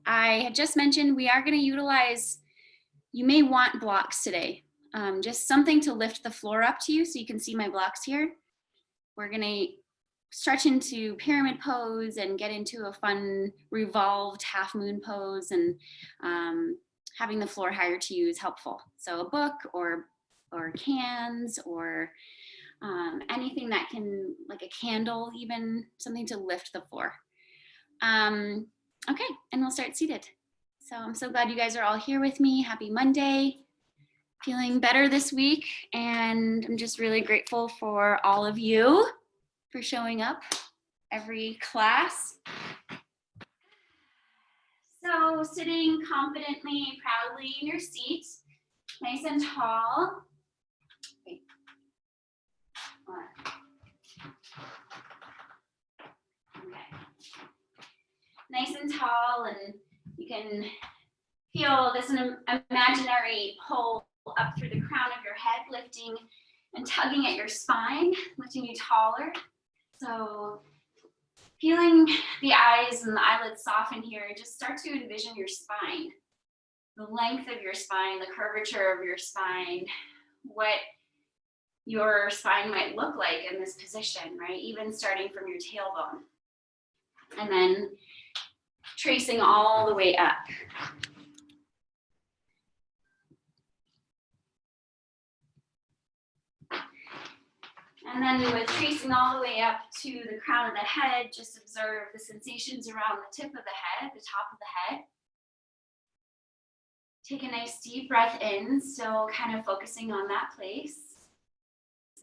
I had just mentioned we are going to utilize, you may want blocks today, just something to lift the floor up to you so you can see my blocks here. We're going to stretch into pyramid pose and get into a fun revolved half moon pose, and having the floor higher to you is helpful. So a book or cans or anything that can, like a candle, even something to lift the floor. Okay, and we'll start seated. So I'm so glad you guys are all here with me. Happy Monday. Feeling better this week, and I'm just really grateful for all of you for showing up every class. So sitting confidently, proudly in your seat, nice and tall. Okay. Nice and tall, and you can feel this imaginary pull up through the crown of your head, lifting and tugging at your spine, lifting you taller. So feeling the eyes and the eyelids soften here, just start to envision your spine, the length of your spine, the curvature of your spine, what your spine might look like in this position, right? Even starting from your tailbone. And then tracing all the way up. And then with tracing all the way up to the crown of the head, just observe the sensations around the tip of the head, the top of the head. Take a nice deep breath in, still kind of focusing on that place.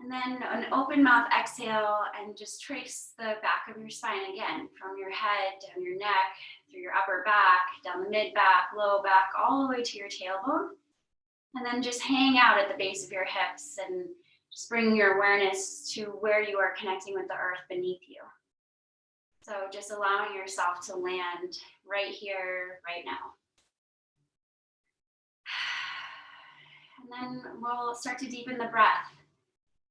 And then an open mouth exhale, and just trace the back of your spine again, from your head, down your neck, through your upper back, down the mid back, low back, all the way to your tailbone. And then just hang out at the base of your hips and just bring your awareness to where you are connecting with the earth beneath you. So just allowing yourself to land right here, right now. And then we'll start to deepen the breath.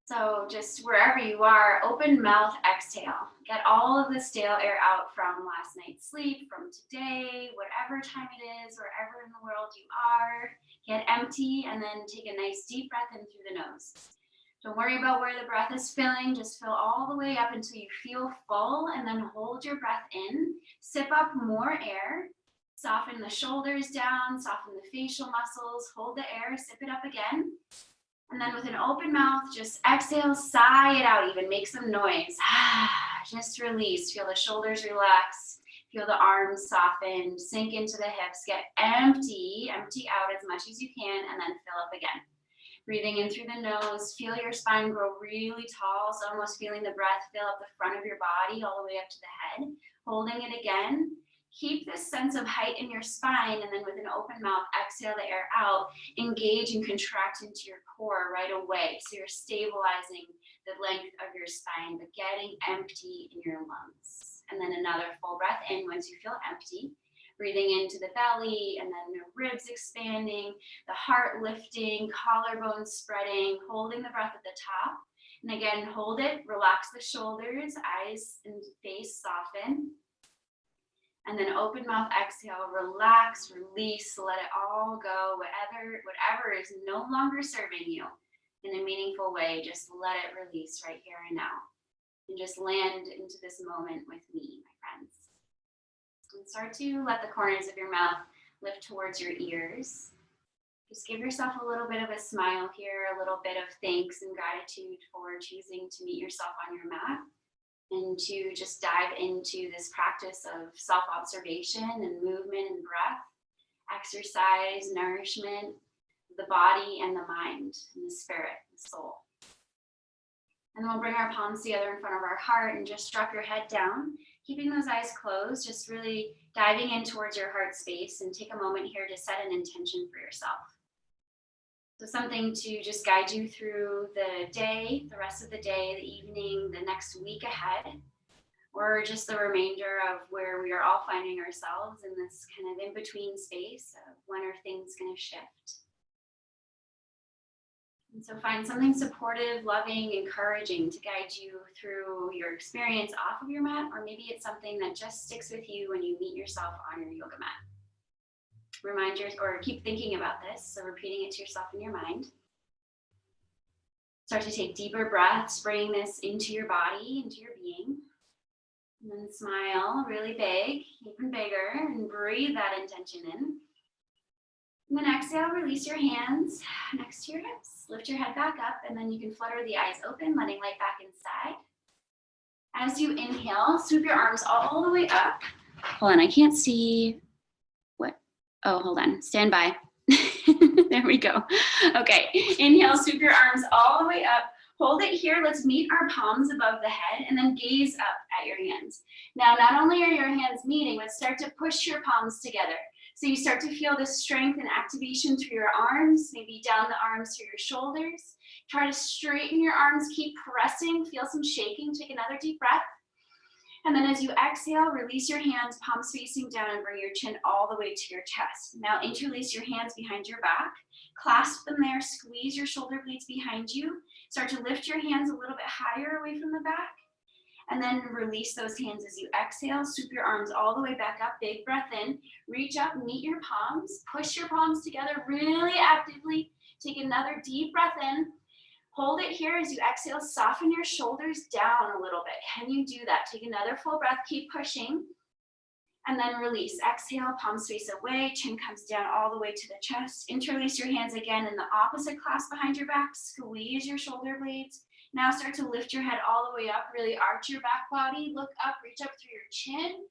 So just wherever you are, open mouth exhale. Get all of the stale air out from last night's sleep, from today, whatever time it is, wherever in the world you are. Get empty, and then take a nice deep breath in through the nose. Don't worry about where the breath is filling. Just fill all the way up until you feel full, and then hold your breath in. Sip up more air. Soften the shoulders down, soften the facial muscles. Hold the air, sip it up again. And then with an open mouth, just exhale, sigh it out, even make some noise. Just release, feel the shoulders relax, feel the arms soften, sink into the hips, get empty out as much as you can, and then fill up again. Breathing in through the nose, feel your spine grow really tall, so almost feeling the breath fill up the front of your body all the way up to the head. Holding it again. Keep this sense of height in your spine, and then with an open mouth, exhale the air out, engage and contract into your core right away. So you're stabilizing the length of your spine, but getting empty in your lungs. And then another full breath in once you feel empty. Breathing into the belly, and then the ribs expanding, the heart lifting, collarbones spreading, holding the breath at the top. And again, hold it, relax the shoulders, eyes and face soften. And then open mouth exhale, relax, release, let it all go. Whatever is no longer serving you in a meaningful way, just let it release right here and now. And just land into this moment with me, my friends. And start to let the corners of your mouth lift towards your ears. Just give yourself a little bit of a smile here, a little bit of thanks and gratitude for choosing to meet yourself on your mat, and to just dive into this practice of self-observation and movement and breath, exercise, nourishment, the body and the mind and the spirit, the soul. And then we'll bring our palms together in front of our heart and just drop your head down, keeping those eyes closed, just really diving in towards your heart space, and take a moment here to set an intention for yourself. So something to just guide you through the day, the rest of the day, the evening, the next week ahead, or just the remainder of where we are all finding ourselves in this kind of in-between space of when are things going to shift. And so find something supportive, loving, encouraging to guide you through your experience off of your mat, or maybe it's something that just sticks with you when you meet yourself on your yoga mat. Remind yourself, or keep thinking about this, so repeating it to yourself in your mind. Start to take deeper breaths, bringing this into your body, into your being. And then smile really big, even bigger, and breathe that intention in. And then exhale, release your hands next to your hips. Lift your head back up, and then you can flutter the eyes open, letting light back inside. As you inhale, swoop your arms all the way up. Hold on, I can't see what. Oh, hold on, stand by. There we go. Okay, inhale, swoop your arms all the way up. Hold it here. Let's meet our palms above the head and then gaze up at your hands. Now, not only are your hands meeting, but start to push your palms together. So you start to feel the strength and activation through your arms, maybe down the arms to your shoulders. Try to straighten your arms, keep pressing, feel some shaking. Take another deep breath. And then as you exhale, release your hands, palms facing down, and bring your chin all the way to your chest. Now interlace your hands behind your back, clasp them there, squeeze your shoulder blades behind you. Start to lift your hands a little bit higher away from the back. And then release those hands as you exhale. Swoop your arms all the way back up. Big breath in. Reach up, meet your palms. Push your palms together really actively. Take another deep breath in. Hold it here as you exhale. Soften your shoulders down a little bit. Can you do that? Take another full breath. Keep pushing. And then release. Exhale, palms face away. Chin comes down all the way to the chest. Interlace your hands again in the opposite clasp behind your back. Squeeze your shoulder blades. Now start to lift your head all the way up, really arch your back body, look up, reach up through your chin.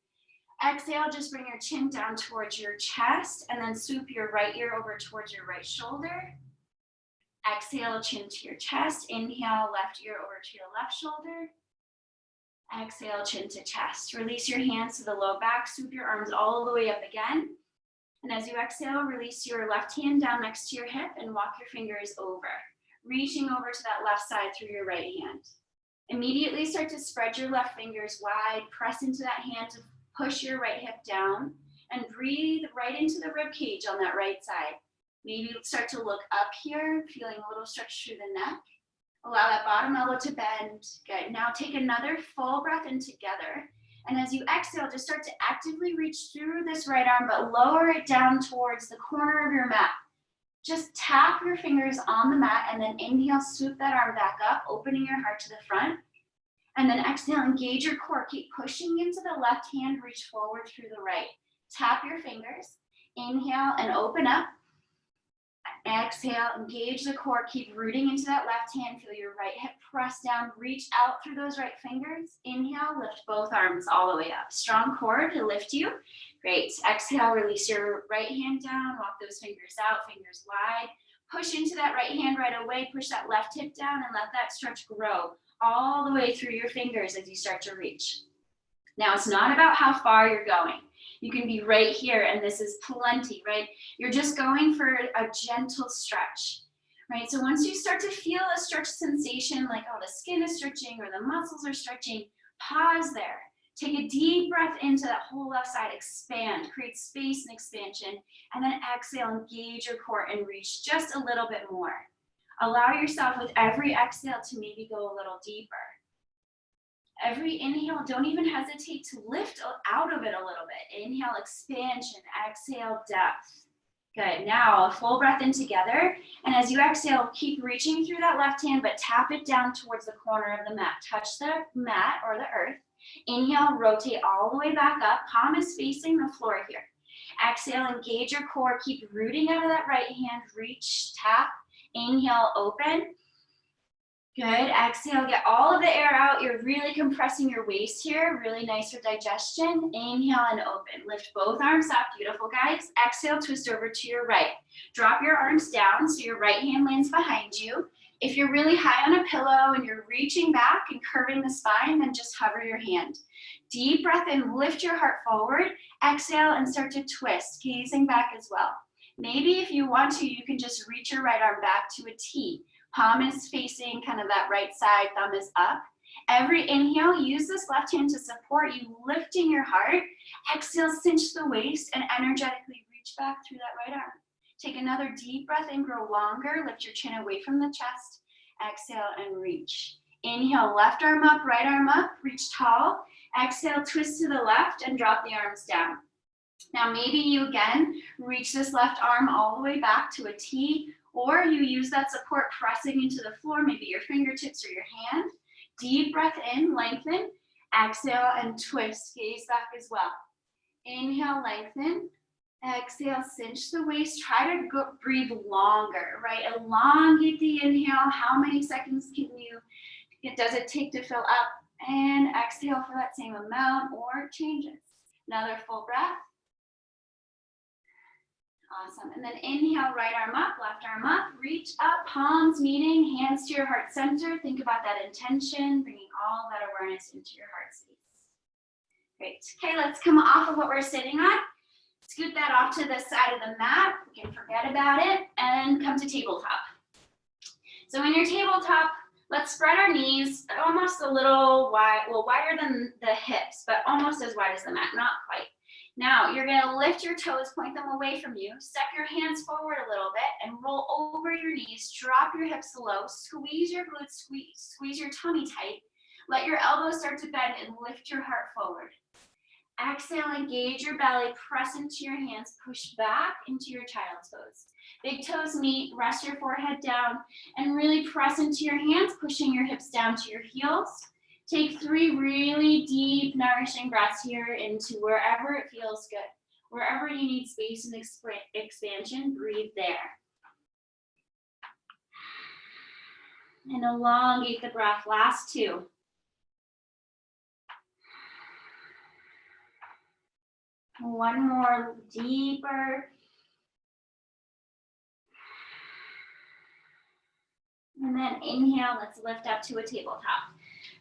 Exhale, just bring your chin down towards your chest, and then swoop your right ear over towards your right shoulder. Exhale, chin to your chest. Inhale, left ear over to your left shoulder. Exhale, chin to chest. Release your hands to the low back, swoop your arms all the way up again. And as you exhale, release your left hand down next to your hip and walk your fingers over, reaching over to that left side through your right hand. Immediately start to spread your left fingers wide, press into that hand to push your right hip down, and breathe right into the rib cage on that right side. Maybe start to look up here, feeling a little stretch through the neck. Allow that bottom elbow to bend. Good. Now take another full breath in together. And as you exhale, just start to actively reach through this right arm, but lower it down towards the corner of your mat. Just tap your fingers on the mat and then inhale, swoop that arm back up, opening your heart to the front. And then exhale, engage your core. Keep pushing into the left hand, reach forward through the right. Tap your fingers. Inhale and open up. Exhale, engage the core. Keep rooting into that left hand. Feel your right hip press down. Reach out through those right fingers. Inhale, lift both arms all the way up. Strong core to lift you. Great. Exhale, release your right hand down. Walk those fingers out, fingers wide. Push into that right hand right away. Push that left hip down and let that stretch grow all the way through your fingers as you start to reach. Now, it's not about how far you're going. You can be right here, and this is plenty, right? You're just going for a gentle stretch, right? So once you start to feel a stretch sensation, like, oh, the skin is stretching or the muscles are stretching, pause there. Take a deep breath into that whole left side, expand, create space and expansion, and then exhale, engage your core and reach just a little bit more. Allow yourself with every exhale to maybe go a little deeper. Every inhale, don't even hesitate to lift out of it a little bit. Inhale, expansion, exhale, depth. Good, now a full breath in together. And as you exhale, keep reaching through that left hand, but tap it down towards the corner of the mat. Touch the mat or the earth. Inhale, rotate all the way back up. Palm is facing the floor here. Exhale, engage your core. Keep rooting out of that right hand. Reach, tap. Inhale, open. Good. Exhale, get all of the air out. You're really compressing your waist here. Really nice for digestion. Inhale and open. Lift both arms up. Beautiful, guys. Exhale, twist over to your right. Drop your arms down so your right hand lands behind you. If you're really high on a pillow and you're reaching back and curving the spine, then just hover your hand. Deep breath in, lift your heart forward. Exhale and start to twist, gazing back as well. Maybe if you want to, you can just reach your right arm back to a T. Palm is facing kind of that right side, thumb is up. Every inhale, use this left hand to support you, lifting your heart. Exhale, cinch the waist and energetically reach back through that right arm. Take another deep breath in, grow longer, lift your chin away from the chest. Exhale and reach. Inhale, left arm up, right arm up, reach tall. Exhale, twist to the left and drop the arms down. Now maybe you again reach this left arm all the way back to a T, or you use that support pressing into the floor, maybe your fingertips or your hand. Deep breath in, lengthen. Exhale and twist, gaze back as well. Inhale, lengthen. Exhale, cinch the waist. Try to breathe longer, right? Elongate the inhale. How many seconds does it take to fill up? And exhale for that same amount or change it. Another full breath. Awesome. And then inhale, right arm up, left arm up, reach up, palms meeting, hands to your heart center. Think about that intention, bringing all that awareness into your heart space. Great. Okay, let's come off of what we're sitting on. Scoot that off to the side of the mat. We can forget about it and come to tabletop. So in your tabletop, let's spread our knees almost a little wide, well, wider than the hips, but almost as wide as the mat, not quite. Now you're gonna lift your toes, point them away from you, step your hands forward a little bit and roll over your knees, drop your hips low, squeeze your glutes, squeeze your tummy tight, let your elbows start to bend and lift your heart forward. Exhale, engage your belly, press into your hands, push back into your child's pose. Big toes meet, rest your forehead down, and really press into your hands, pushing your hips down to your heels. Take 3 really deep, nourishing breaths here into wherever it feels good. Wherever you need space and expansion, breathe there. And elongate the breath, last 2. One more, deeper. And then inhale, let's lift up to a tabletop.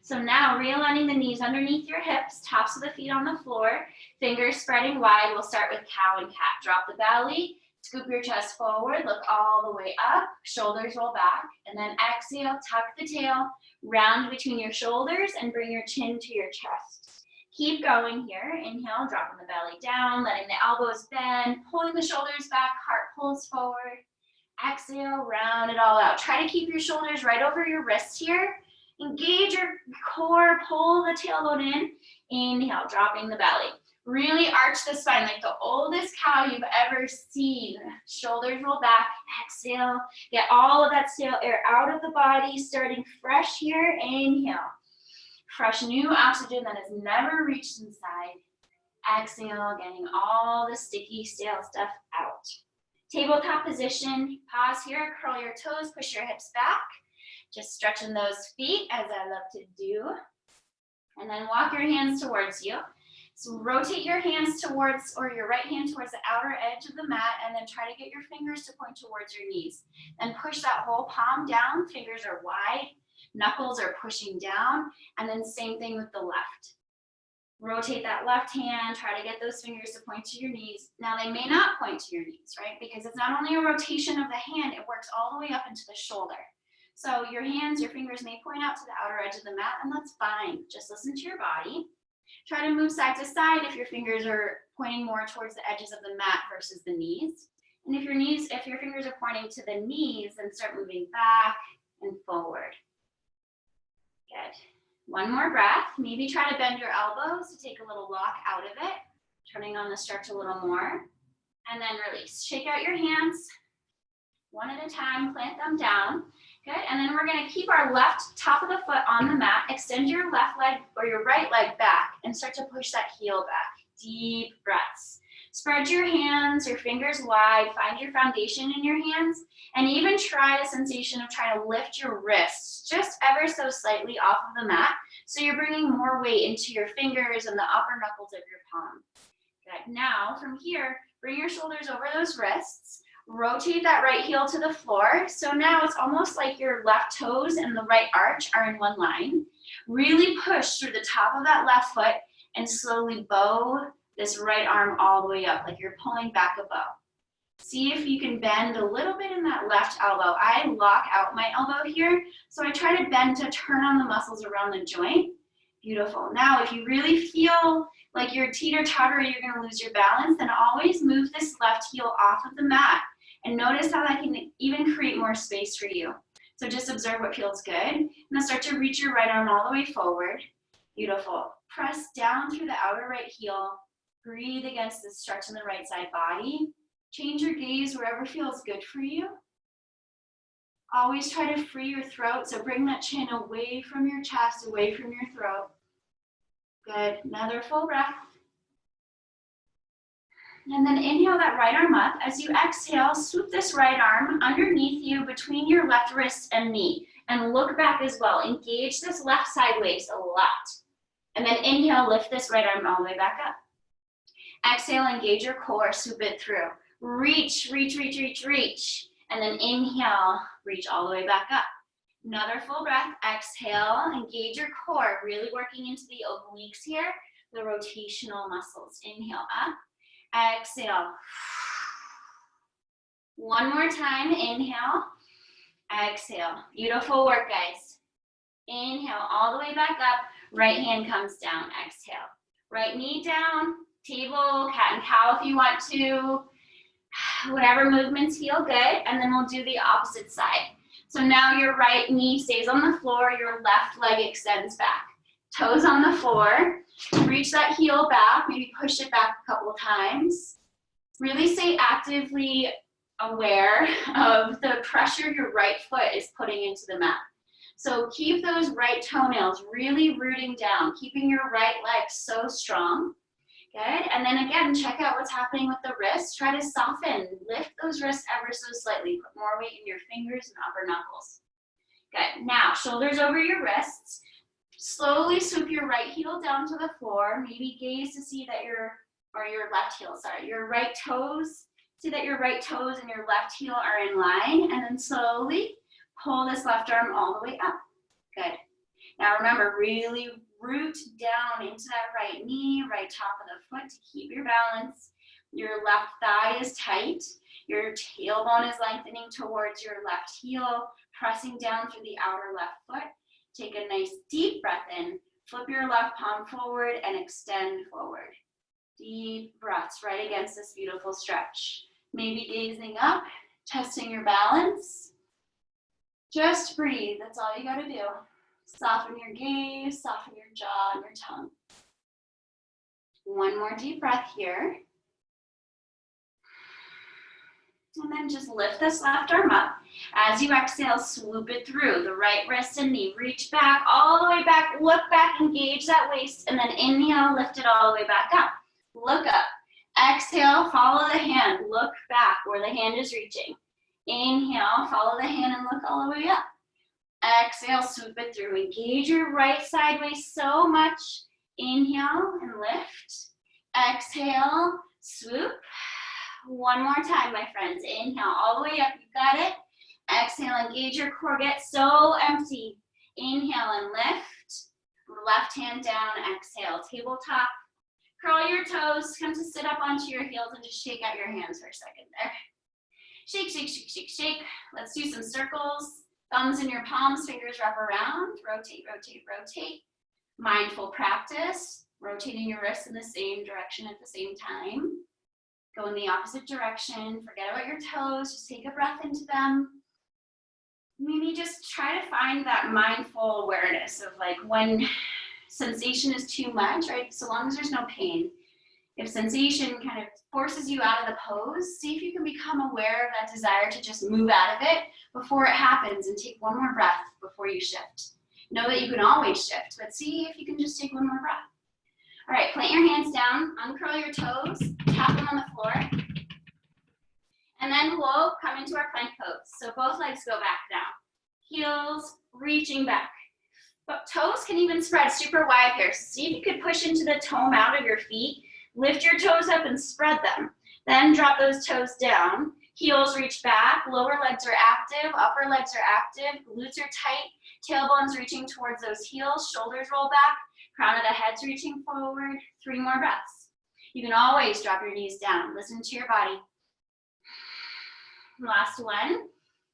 So now realigning the knees underneath your hips, tops of the feet on the floor, fingers spreading wide. We'll start with cow and cat. Drop the belly, scoop your chest forward, look all the way up, shoulders roll back, and then exhale, tuck the tail, round between your shoulders and bring your chin to your chest. Keep going here. Inhale, dropping the belly down, letting the elbows bend, pulling the shoulders back, heart pulls forward. Exhale, round it all out. Try to keep your shoulders right over your wrists here. Engage your core, pull the tailbone in. Inhale, dropping the belly. Really arch the spine like the oldest cow you've ever seen. Shoulders roll back, exhale. Get all of that stale air out of the body, starting fresh here. Inhale. Fresh new oxygen that has never reached inside. Exhale, getting all the sticky, stale stuff out. Tabletop position, pause here, curl your toes, push your hips back. Just stretching those feet as I love to do. And then walk your hands towards you. So rotate your hands towards, or your right hand towards the outer edge of the mat, and then try to get your fingers to point towards your knees. Then push that whole palm down, fingers are wide, knuckles are pushing down, and then same thing with the left. Rotate that left hand, try to get those fingers to point to your knees. Now they may not point to your knees, right? Because it's not only a rotation of the hand, it works all the way up into the shoulder. So your hands, your fingers may point out to the outer edge of the mat, and that's fine. Just listen to your body. Try to move side to side if your fingers are pointing more towards the edges of the mat versus the knees. And if your fingers are pointing to the knees, then start moving back and forward. Good. One more breath. Maybe try to bend your elbows to take a little lock out of it. Turning on the stretch a little more. And then release. Shake out your hands. One at a time, plant them down. Good, and then we're gonna keep our left top of the foot on the mat, extend your left leg or your right leg back and start to push that heel back. Deep breaths. Spread your hands, your fingers wide, find your foundation in your hands, and even try the sensation of trying to lift your wrists just ever so slightly off of the mat, so you're bringing more weight into your fingers and the upper knuckles of your palm. Good, now from here, bring your shoulders over those wrists, rotate that right heel to the floor. So now it's almost like your left toes and the right arch are in one line. Really push through the top of that left foot and slowly bow this right arm all the way up, like you're pulling back a bow. See if you can bend a little bit in that left elbow. I lock out my elbow here, so I try to bend to turn on the muscles around the joint. Beautiful. Now, if you really feel like you're teeter-totter, you're gonna lose your balance, then always move this left heel off of the mat And notice how that can even create more space for you. So just observe what feels good. And then start to reach your right arm all the way forward. Beautiful. Press down through the outer right heel. Breathe against the stretch in the right side body. Change your gaze wherever feels good for you. Always try to free your throat, so bring that chin away from your chest, away from your throat. Good. Another full breath. And then inhale that right arm up. As you exhale, swoop this right arm underneath you between your left wrist and knee. And look back as well. Engage this left side waist a lot. And then inhale, lift this right arm all the way back up. Exhale, engage your core, swoop it through. Reach, reach, reach, reach, reach. And then inhale, reach all the way back up. Another full breath. Exhale, engage your core, really working into the obliques here, the rotational muscles. Inhale up. Exhale. One more time. Inhale. Exhale. Beautiful work, guys. Inhale all the way back up. Right hand comes down. Exhale. Right knee down. Table, cat and cow if you want to. Whatever movements feel good. And then we'll do the opposite side. So now your right knee stays on the floor. Your left leg extends back. Toes on the floor. Reach that heel back, maybe push it back a couple of times. Really stay actively aware of the pressure your right foot is putting into the mat. So keep those right toenails really rooting down, keeping your right leg so strong. Good, and then again, check out what's happening with the wrists. Try to soften, lift those wrists ever so slightly. Put more weight in your fingers and upper knuckles. Good, now shoulders over your wrists. Slowly swoop your right heel down to the floor. Maybe gaze to see that your left heel, your right toes. See that your right toes and your left heel are in line. And then slowly pull this left arm all the way up. Good. Now remember, really root down into that right knee, right top of the foot to keep your balance. Your left thigh is tight. Your tailbone is lengthening towards your left heel, pressing down through the outer left foot. Take a nice deep breath in, flip your left palm forward and extend forward. Deep breaths right against this beautiful stretch. Maybe gazing up, testing your balance. Just breathe, that's all you gotta do. Soften your gaze, soften your jaw and your tongue. One more deep breath here. And then just lift this left arm up. As you exhale, swoop it through the right wrist and knee. Reach back, all the way back, look back, engage that waist, and then inhale, lift it all the way back up. Look up. Exhale, follow the hand, look back where the hand is reaching. Inhale, follow the hand and look all the way up. Exhale, swoop it through. Engage your right side waist so much. Inhale and lift. Exhale, swoop. One more time, my friends. Inhale all the way up. You got it. Exhale, engage your core. Get so empty. Inhale and lift. Left hand down. Exhale, tabletop. Curl your toes. Come to sit up onto your heels and just shake out your hands for a second there. Shake, shake, shake, shake, shake. Let's do some circles. Thumbs in your palms, fingers wrap around. Rotate, rotate, rotate. Mindful practice. Rotating your wrists in the same direction at the same time. Go in the opposite direction. Forget about your toes. Just take a breath into them. Maybe just try to find that mindful awareness of like when sensation is too much, right? So long as there's no pain. If sensation kind of forces you out of the pose, see if you can become aware of that desire to just move out of it before it happens and take one more breath before you shift. Know that you can always shift, but see if you can just take one more breath. All right, plant your hands down, uncurl your toes, tap them on the floor. And then we'll come into our plank pose. So both legs go back now. Heels reaching back. But toes can even spread super wide here. So see if you could push into the toe out of your feet. Lift your toes up and spread them. Then drop those toes down. Heels reach back. Lower legs are active. Upper legs are active. Glutes are tight. Tailbone's reaching towards those heels. Shoulders roll back. Crown of the head's reaching forward. 3 more breaths. You can always drop your knees down. Listen to your body. Last one.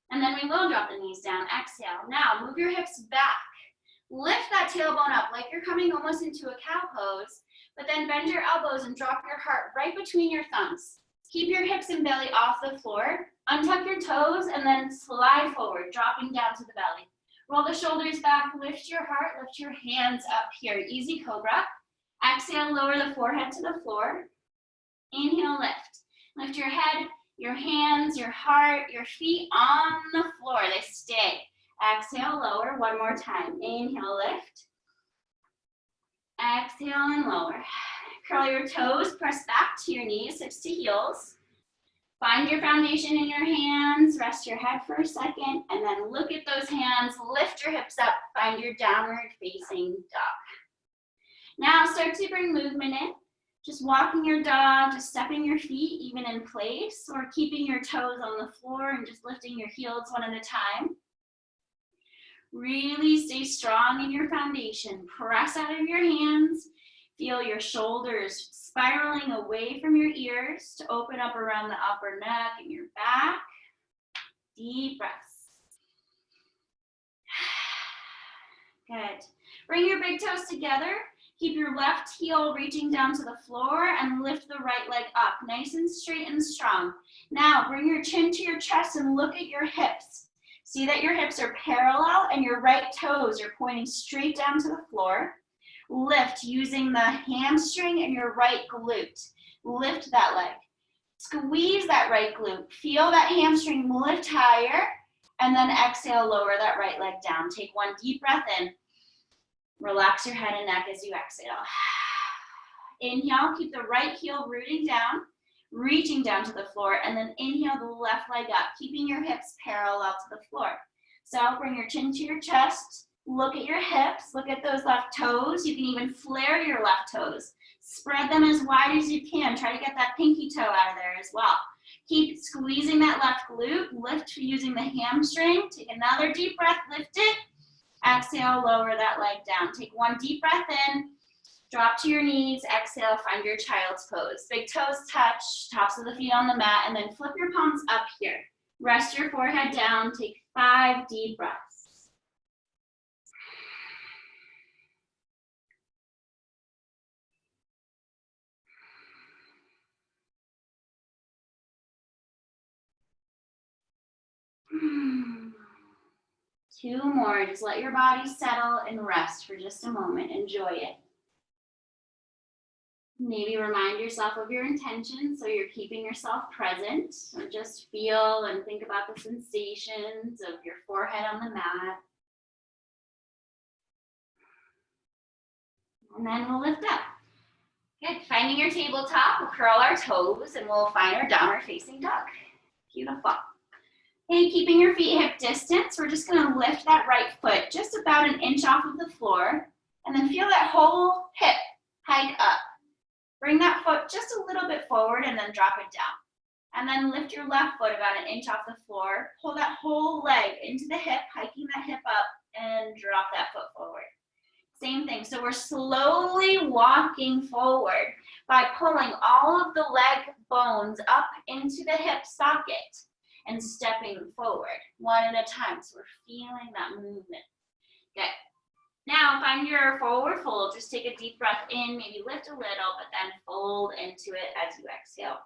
And then we will drop the knees down. Exhale. Now move your hips back. Lift that tailbone up like you're coming almost into a cow pose, but then bend your elbows and drop your heart right between your thumbs. Keep your hips and belly off the floor. Untuck your toes and then slide forward, dropping down to the belly. Roll the shoulders back, lift your heart, lift your hands up here. Easy cobra. Exhale, lower the forehead to the floor. Inhale, lift. Lift your head, your hands, your heart, your feet on the floor. They stay. Exhale, lower. One more time. Inhale, lift. Exhale and lower. Curl your toes, press back to your knees, hips to heels. Find your foundation in your hands, rest your head for a second, and then look at those hands, lift your hips up, find your downward facing dog. Now start to bring movement in, just walking your dog, just stepping your feet even in place, or keeping your toes on the floor and just lifting your heels one at a time. Really stay strong in your foundation. Press out of your hands. Feel your shoulders spiraling away from your ears to open up around the upper neck and your back. Deep breaths. Good. Bring your big toes together. Keep your left heel reaching down to the floor and lift the right leg up, nice and straight and strong. Now bring your chin to your chest and look at your hips. See that your hips are parallel and your right toes are pointing straight down to the floor. Lift using the hamstring and your right glute. Lift that leg. Squeeze that right glute. Feel that hamstring lift higher, and then exhale, lower that right leg down. Take one deep breath in. Relax your head and neck as you exhale. Inhale, keep the right heel rooting down, reaching down to the floor, and then inhale the left leg up, keeping your hips parallel to the floor. So bring your chin to your chest. Look at your hips, look at those left toes. You can even flare your left toes. Spread them as wide as you can. Try to get that pinky toe out of there as well. Keep squeezing that left glute. Lift using the hamstring. Take another deep breath, lift it. Exhale, lower that leg down. Take one deep breath in. Drop to your knees. Exhale, find your child's pose. Big toes touch, tops of the feet on the mat, and then flip your palms up here. Rest your forehead down. Take 5 deep breaths. Two more. Just let your body settle and rest for just a moment. Enjoy it. Maybe remind yourself of your intention so you're keeping yourself present. Or just feel and think about the sensations of your forehead on the mat. And then we'll lift up. Good. Finding your tabletop, we'll curl our toes and we'll find our downward facing dog. Beautiful. Okay, keeping your feet hip distance, we're just gonna lift that right foot just about an inch off of the floor, and then feel that whole hip hike up. Bring that foot just a little bit forward and then drop it down. And then lift your left foot about an inch off the floor, pull that whole leg into the hip, hiking that hip up, and drop that foot forward. Same thing, so we're slowly walking forward by pulling all of the leg bones up into the hip socket and stepping forward one at a time. So we're feeling that movement. Good. Now find your forward fold. Just take a deep breath in, maybe lift a little, but then fold into it as you exhale.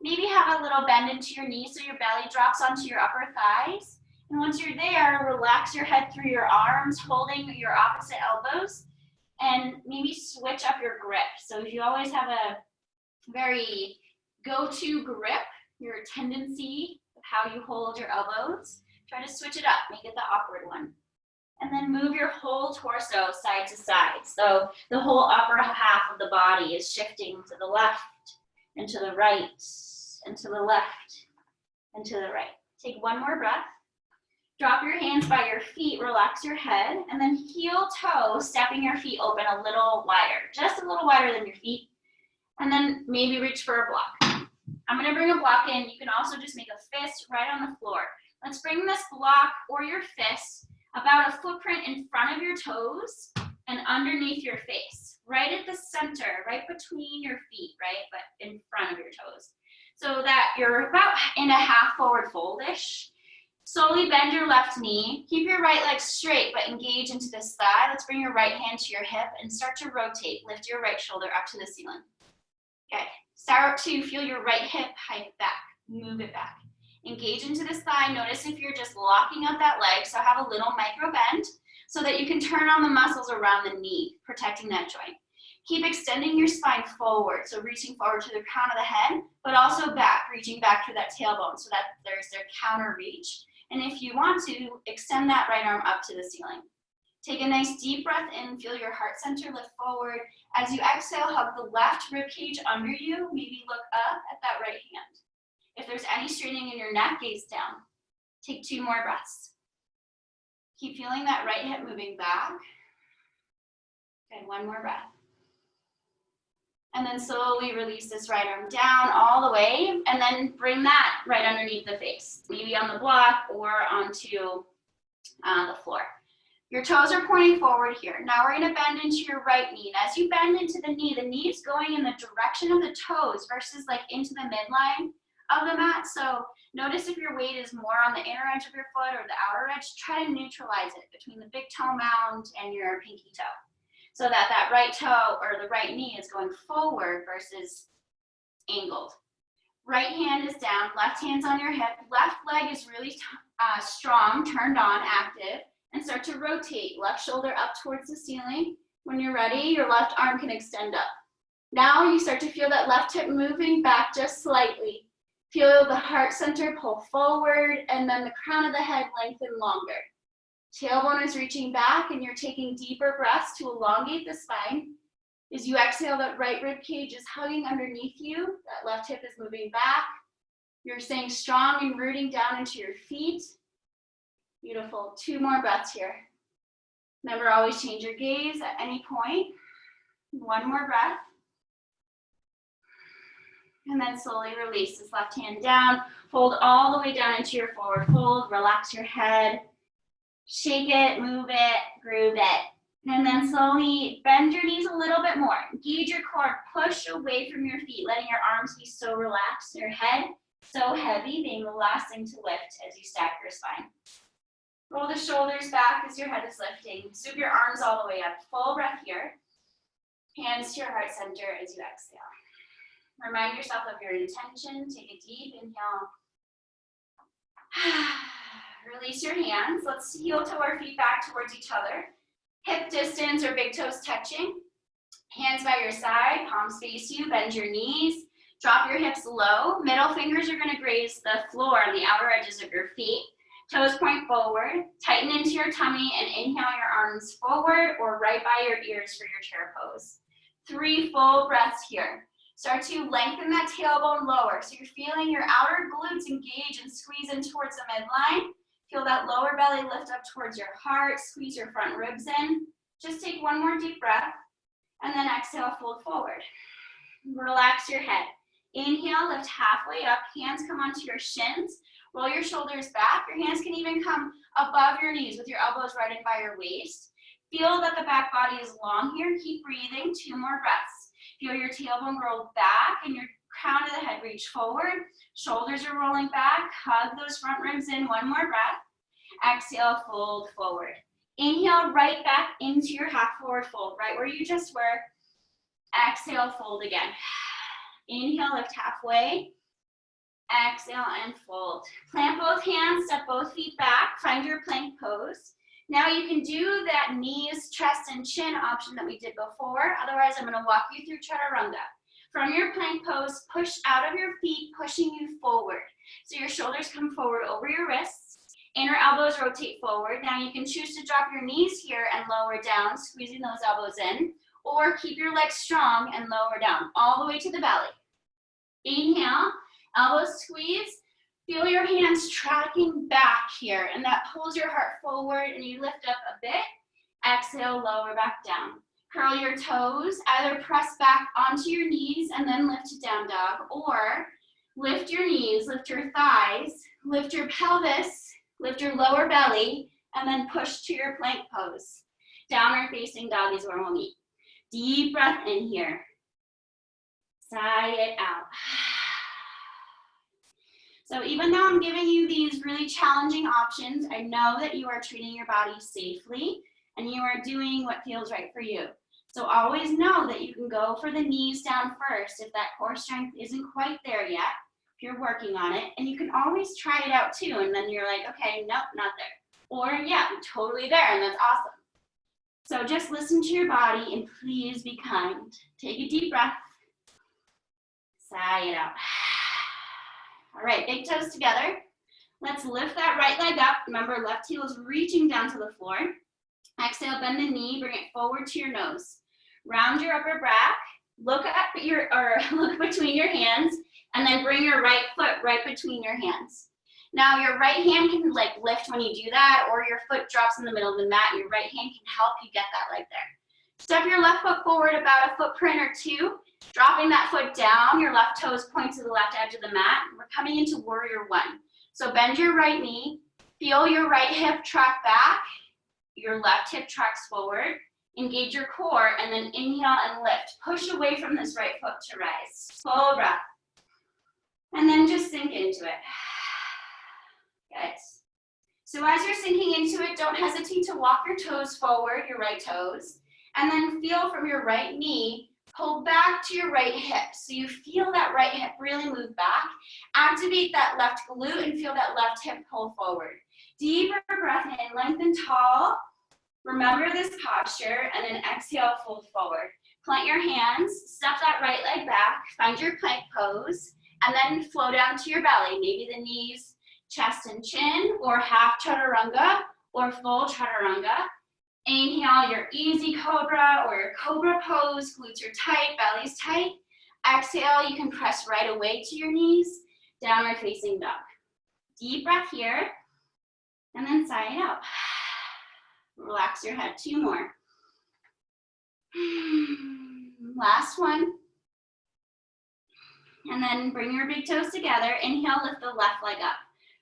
Maybe have a little bend into your knees so your belly drops onto your upper thighs. And once you're there, relax your head through your arms, holding your opposite elbows, and maybe switch up your grip. So if you always have a very go-to grip, your tendency of how you hold your elbows, try to switch it up, make it the awkward one. And then move your whole torso side to side. So the whole upper half of the body is shifting to the left and to the right and to the left and to the right. Take one more breath. Drop your hands by your feet, relax your head, and then heel toe, stepping your feet open a little wider, just a little wider than your feet. And then maybe reach for a block. I'm gonna bring a block in. You can also just make a fist right on the floor. Let's bring this block or your fist about a footprint in front of your toes and underneath your face, right at the center, right between your feet, right, but in front of your toes. So that you're about in a half forward fold-ish. Slowly bend your left knee. Keep your right leg straight, but engage into this thigh. Let's bring your right hand to your hip and start to rotate. Lift your right shoulder up to the ceiling. Good. Start to feel your right hip hike back. Move it back. And Engage into this thigh. Notice if you're just locking out that leg, so have a little micro bend so that you can turn on the muscles around the knee, protecting that joint. Keep extending your spine forward, so reaching forward to the crown of the head, but also back, reaching back through that tailbone so that there's their counter reach. And if you want to, extend that right arm up to the ceiling. Take a nice deep breath in, feel your heart center lift forward. As you exhale, hug the left rib cage under you, maybe look up at that right hand. If there's any straining in your neck, gaze down. Take 2 more breaths. Keep feeling that right hip moving back. Good, 1 more breath. And then slowly release this right arm down all the way, and then bring that right underneath the face, maybe on the block or onto the floor. Your toes are pointing forward here. Now we're gonna bend into your right knee. And as you bend into the knee is going in the direction of the toes versus like into the midline of the mat. So notice if your weight is more on the inner edge of your foot or the outer edge, try to neutralize it between the big toe mound and your pinky toe, so that that right toe or the right knee is going forward versus angled. Right hand is down, left hand's on your hip, left leg is really strong, turned on, active, and start to rotate, left shoulder up towards the ceiling. When you're ready, your left arm can extend up. Now you start to feel that left hip moving back just slightly. Feel the heart center pull forward, and then the crown of the head lengthen longer. Tailbone is reaching back, and you're taking deeper breaths to elongate the spine. As you exhale, that right rib cage is hugging underneath you. That left hip is moving back. You're staying strong and rooting down into your feet. Beautiful. 2 more breaths here. Remember, always change your gaze at any point. 1 more breath. And then slowly release this left hand down. Hold all the way down into your forward fold. Relax your head. Shake it, move it, groove it. And then slowly bend your knees a little bit more. Engage your core, push away from your feet, letting your arms be so relaxed, your head so heavy, being the last thing to lift as you stack your spine. Roll the shoulders back as your head is lifting. Swoop your arms all the way up. Full breath here. Hands to your heart center as you exhale. Remind yourself of your intention. Take a deep inhale. Release your hands. Let's heel toe our feet back towards each other. Hip distance or big toes touching. Hands by your side, palms face you, bend your knees. Drop your hips low. Middle fingers are gonna graze the floor on the outer edges of your feet. Toes point forward. Tighten into your tummy and inhale your arms forward or right by your ears for your chair pose. 3 full breaths here. Start to lengthen that tailbone lower. So you're feeling your outer glutes engage and squeeze in towards the midline. Feel that lower belly lift up towards your heart. Squeeze your front ribs in. Just take 1 more deep breath. And then exhale, fold forward. Relax your head. Inhale, lift halfway up. Hands come onto your shins. Roll your shoulders back. Your hands can even come above your knees with your elbows right in by your waist. Feel that the back body is long here. Keep breathing. 2 more breaths. Feel your tailbone roll back and your crown of the head reach forward. Shoulders are rolling back. Hug those front ribs in. 1 more breath. Exhale, fold forward. Inhale, right back into your half forward fold, right where you just were. Exhale, fold again. Inhale, lift halfway. Exhale and fold. Plant both hands, step both feet back. Find your plank pose. Now you can do that knees, chest, and chin option that we did before. Otherwise, I'm gonna walk you through chaturanga. From your plank pose, push out of your feet, pushing you forward. So your shoulders come forward over your wrists. Inner elbows rotate forward. Now you can choose to drop your knees here and lower down, squeezing those elbows in, or keep your legs strong and lower down, all the way to the belly. Inhale, elbows squeeze. Feel your hands tracking back here, and that pulls your heart forward and you lift up a bit. Exhale, lower back down. Curl your toes, either press back onto your knees and then lift to down dog, or lift your knees, lift your thighs, lift your pelvis, lift your lower belly, and then push to your plank pose. Downward facing dog is where we'll meet. Deep breath in here. Sigh it out. So even though I'm giving you these really challenging options, I know that you are treating your body safely and you are doing what feels right for you. So always know that you can go for the knees down first if that core strength isn't quite there yet. if you're working on it. And you can always try it out too. And then you're like, okay, nope, not there. Or yeah, I'm totally there, and that's awesome. So just listen to your body and please be kind. Take a deep breath. Sigh it out. All right, big toes together. Let's lift that right leg up. Remember, left heel is reaching down to the floor. Exhale, bend the knee, bring it forward to your nose. Round your upper back. Look between your hands, and then bring your right foot right between your hands. Now your right hand can like lift when you do that, or your foot drops in the middle of the mat. Your right hand can help you get that leg there. Step your left foot forward about a footprint or two, dropping that foot down. Your left toes point to the left edge of the mat. We're coming into warrior one. So bend your right knee, feel your right hip track back, your left hip tracks forward. Engage your core, and then inhale and lift. Push away from this right foot to rise. Full breath. And then just sink into it. Good. So as you're sinking into it, don't hesitate to walk your toes forward, your right toes, and then feel from your right knee, pull back to your right hip. So you feel that right hip really move back. Activate that left glute and feel that left hip pull forward. Deeper breath in, lengthen tall. Remember this posture, and then exhale, fold forward. Plant your hands, step that right leg back, find your plank pose, and then flow down to your belly. Maybe the knees, chest and chin, or half chaturanga, or full chaturanga. Inhale your easy cobra or your cobra pose, glutes are tight, belly's tight. Exhale, you can press right away to your knees, downward facing dog. Deep breath here, and then sigh it out. Relax your head, 2 more. Last one. And then bring your big toes together. Inhale, lift the left leg up.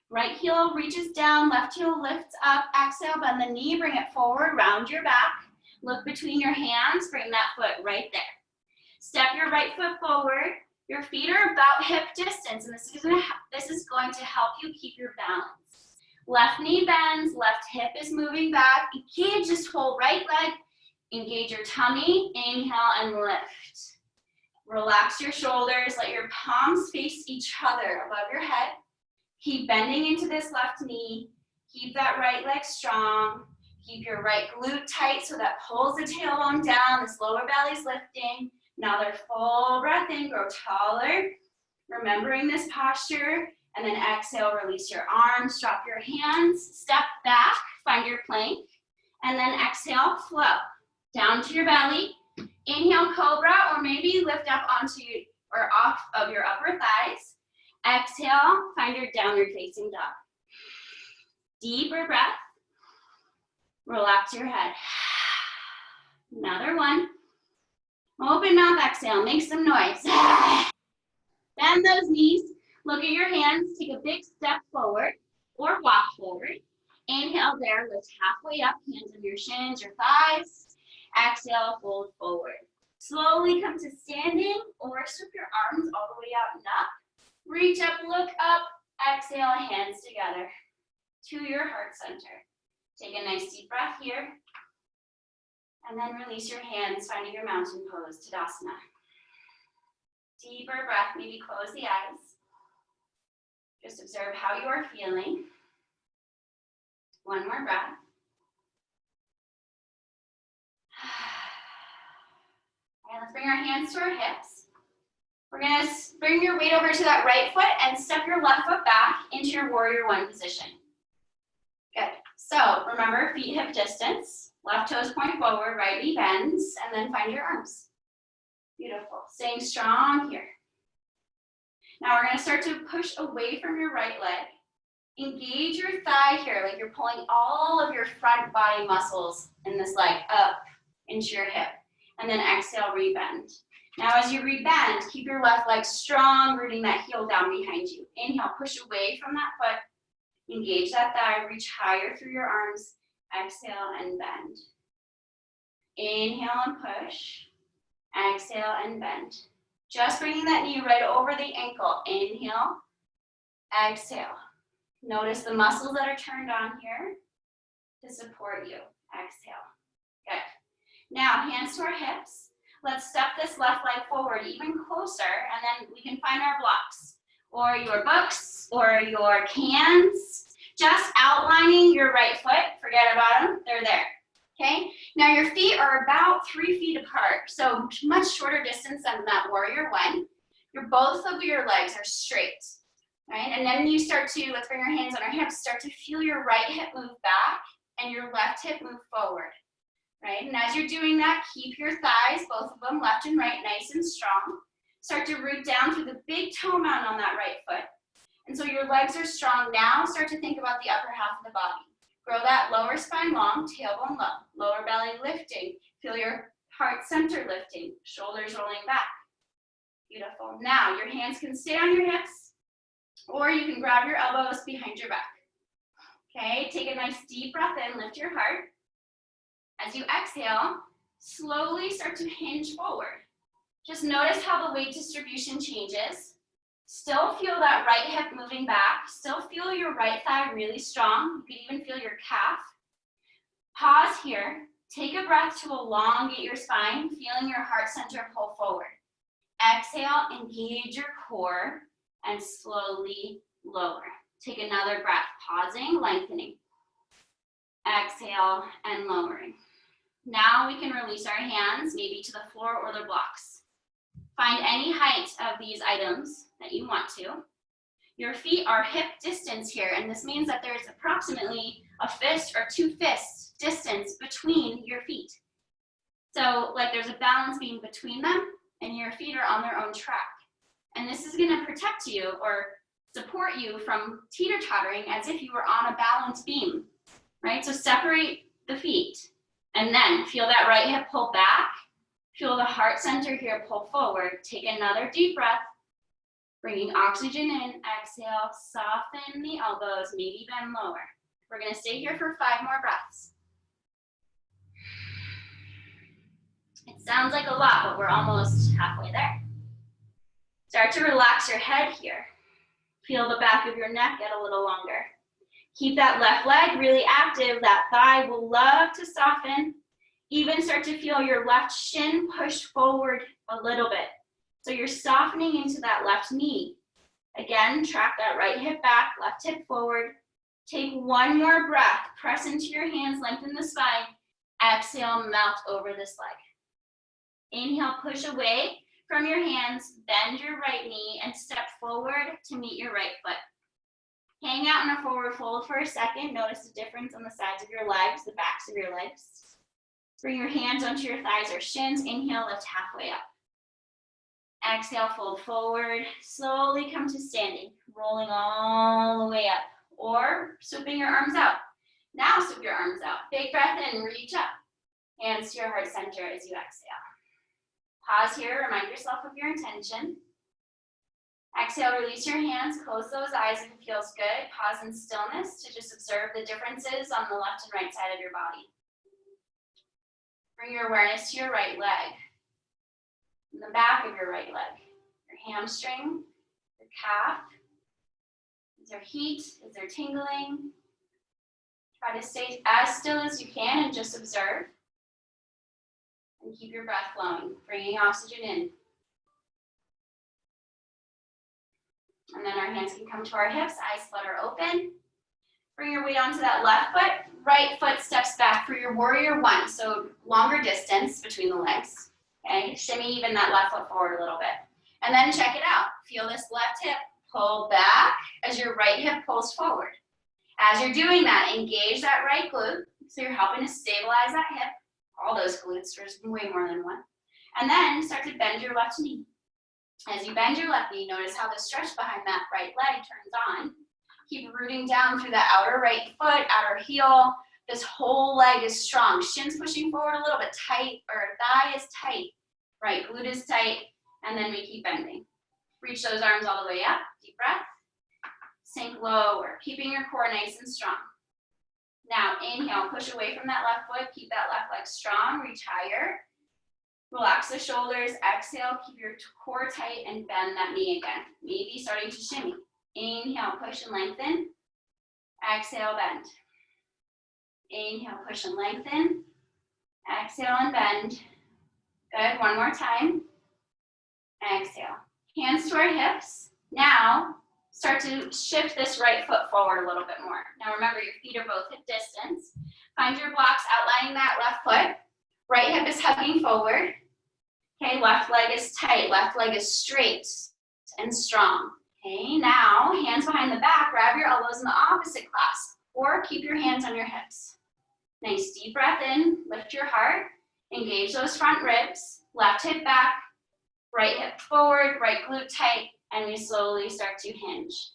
Right heel reaches down, left heel lifts up. Exhale, bend the knee, bring it forward, round your back. Look between your hands, bring that foot right there. Step your right foot forward. Your feet are about hip distance, and this is going to help you keep your balance. Left knee bends, left hip is moving back. Engage this whole right leg. Engage your tummy. Inhale and lift. Relax your shoulders. Let your palms face each other above your head. Keep bending into this left knee. Keep that right leg strong. Keep your right glute tight so that pulls the tailbone down. This lower belly's lifting. Another full breath in. Grow taller. Remembering this posture. And then exhale, release your arms, drop your hands, step back, find your plank, and then exhale, flow down to your belly. Inhale, cobra, or maybe lift up onto or off of your upper thighs. Exhale, find your downward facing dog. Deeper breath. Relax your head. Another one. Open mouth, exhale, make some noise. Bend those knees. Look at your hands, take a big step forward or walk forward. Inhale there, lift halfway up, hands on your shins, your thighs. Exhale, fold forward. Slowly come to standing or sweep your arms all the way out and up. Reach up, look up, exhale, hands together to your heart center. Take a nice deep breath here. And then release your hands, finding your mountain pose, Tadasana. Deeper breath, maybe close the eyes. Just observe how you are feeling. One more breath. All right, let's bring our hands to our hips. We're gonna bring your weight over to that right foot and step your left foot back into your warrior one position. Good, so remember feet hip distance, left toes point forward, right knee bends, and then find your arms. Beautiful, staying strong here. Now we're gonna start to push away from your right leg. Engage your thigh here, like you're pulling all of your front body muscles in this leg up into your hip. And then exhale, rebend. Now as you rebend, keep your left leg strong, rooting that heel down behind you. Inhale, push away from that foot. Engage that thigh, reach higher through your arms. Exhale and bend. Inhale and push. Exhale and bend. Just bringing that knee right over the ankle. Inhale, exhale. Notice the muscles that are turned on here to support you. Exhale. Good. Now, hands to our hips. Let's step this left leg forward even closer, and then we can find our blocks. or your books or your cans, just outlining your right foot. Forget about them, they're there. Okay, now your feet are about 3 feet apart, so much shorter distance than that warrior one. Both of your legs are straight, right? And then you start to, let's bring our hands on our hips, start to feel your right hip move back and your left hip move forward, right? And as you're doing that, keep your thighs, both of them, left and right, nice and strong. Start to root down through the big toe mound on that right foot. And so your legs are strong. Now start to think about the upper half of the body. Grow that lower spine long, tailbone low, lower belly lifting. Feel your heart center lifting, shoulders rolling back. Beautiful. Now your hands can stay on your hips, or you can grab your elbows behind your back. Okay, take a nice deep breath in, lift your heart. As you exhale, slowly start to hinge forward. Just notice how the weight distribution changes. Still feel that right hip moving back. Still feel your right thigh really strong. You can even feel your calf. Pause here. Take a breath to elongate your spine, feeling your heart center pull forward. Exhale, engage your core, and slowly lower. Take another breath, pausing, lengthening. Exhale and lowering. Now we can release our hands, maybe to the floor or the blocks. Find any height of these items that you want to. Your feet are hip distance here, and this means that there's approximately a fist or 2 fists distance between your feet. So like there's a balance beam between them, and your feet are on their own track. And this is gonna protect you or support you from teeter-tottering as if you were on a balance beam, right? So separate the feet, and then feel that right hip pull back. Feel the heart center here pull forward. Take another deep breath, bringing oxygen in, exhale, soften the elbows, maybe bend lower. We're gonna stay here for 5 more breaths. It sounds like a lot, but we're almost halfway there. Start to relax your head here. Feel the back of your neck get a little longer. Keep that left leg really active. That thigh will love to soften. Even start to feel your left shin push forward a little bit. So you're softening into that left knee. Again, track that right hip back, left hip forward. Take 1 more breath. Press into your hands, lengthen the spine. Exhale, melt over this leg. Inhale, push away from your hands, bend your right knee, and step forward to meet your right foot. Hang out in a forward fold for a second. Notice the difference on the sides of your legs, the backs of your legs. Bring your hands onto your thighs or shins. Inhale, lift halfway up. Exhale, fold forward. Slowly come to standing, rolling all the way up, or swooping your arms out. Now swoop your arms out. Big breath in, reach up. Hands to your heart center as you exhale. Pause here, remind yourself of your intention. Exhale, release your hands, close those eyes if it feels good. Pause in stillness to just observe the differences on the left and right side of your body. Bring your awareness to your right leg, and the back of your right leg, your hamstring, your calf. Is there heat? Is there tingling? Try to stay as still as you can and just observe. And keep your breath flowing, bringing oxygen in. And then our hands can come to our hips, eyes flutter open. Bring your weight onto that left foot. Right foot steps back for your warrior 1, so longer distance between the legs. Okay, shimmy even that left foot forward a little bit. And then check it out. Feel this left hip pull back as your right hip pulls forward. As you're doing that, engage that right glute, so you're helping to stabilize that hip. All those glutes, there's way more than one. And then start to bend your left knee. As you bend your left knee, notice how the stretch behind that right leg turns on. Keep rooting down through the outer right foot, outer heel. This whole leg is strong. Shins pushing forward a little bit, tight, or thigh is tight. Right glute is tight, and then we keep bending. Reach those arms all the way up, deep breath. Sink lower, keeping your core nice and strong. Now inhale, push away from that left foot, keep that left leg strong, reach higher. Relax the shoulders, exhale, keep your core tight and bend that knee again. Maybe starting to shimmy. Inhale, push and lengthen. Exhale, bend. Inhale, push and lengthen. Exhale and bend. Good, 1 more time. Exhale. Hands to our hips. Now, start to shift this right foot forward a little bit more. Now remember, your feet are both hip distance. Find your blocks outlining that left foot. Right hip is hugging forward. Okay, left leg is tight, left leg is straight and strong. Okay, now hands behind the back, grab your elbows in the opposite clasp, or keep your hands on your hips. Nice deep breath in, lift your heart, engage those front ribs, left hip back, right hip forward, right glute tight, and we slowly start to hinge.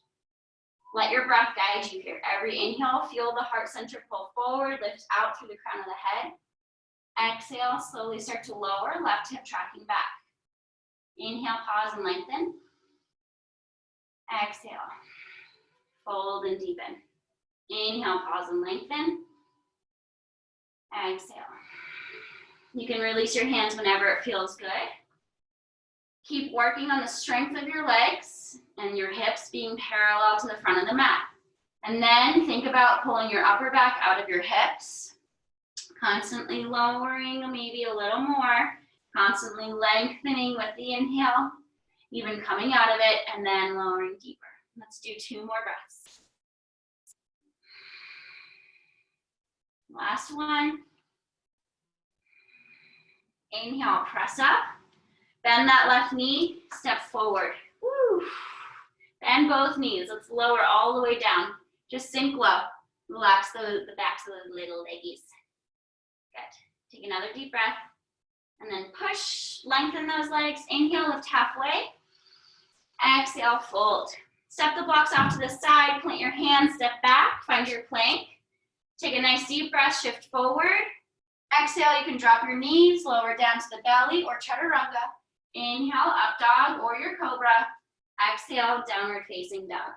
Let your breath guide you here. Every inhale, feel the heart center pull forward, lift out through the crown of the head. Exhale, slowly start to lower, left hip tracking back. Inhale, pause and lengthen. Exhale, fold and deepen. Inhale, pause and lengthen. Exhale. You can release your hands whenever it feels good. Keep working on the strength of your legs and your hips being parallel to the front of the mat. And then think about pulling your upper back out of your hips, constantly lowering maybe a little more, constantly lengthening with the inhale, even coming out of it and then lowering deeper. Let's do 2 more breaths. Last one. Inhale, press up. Bend that left knee, step forward. Woo. Bend both knees. Let's lower all the way down. Just sink low. Relax the backs of the little leggies. Good. Take another deep breath. And then push, lengthen those legs. Inhale, lift halfway. Exhale, fold. Step the blocks off to the side. Plant your hands, step back. Find your plank. Take a nice deep breath, shift forward. Exhale, you can drop your knees, lower down to the belly or chaturanga. Inhale, up dog or your cobra. Exhale, downward facing dog.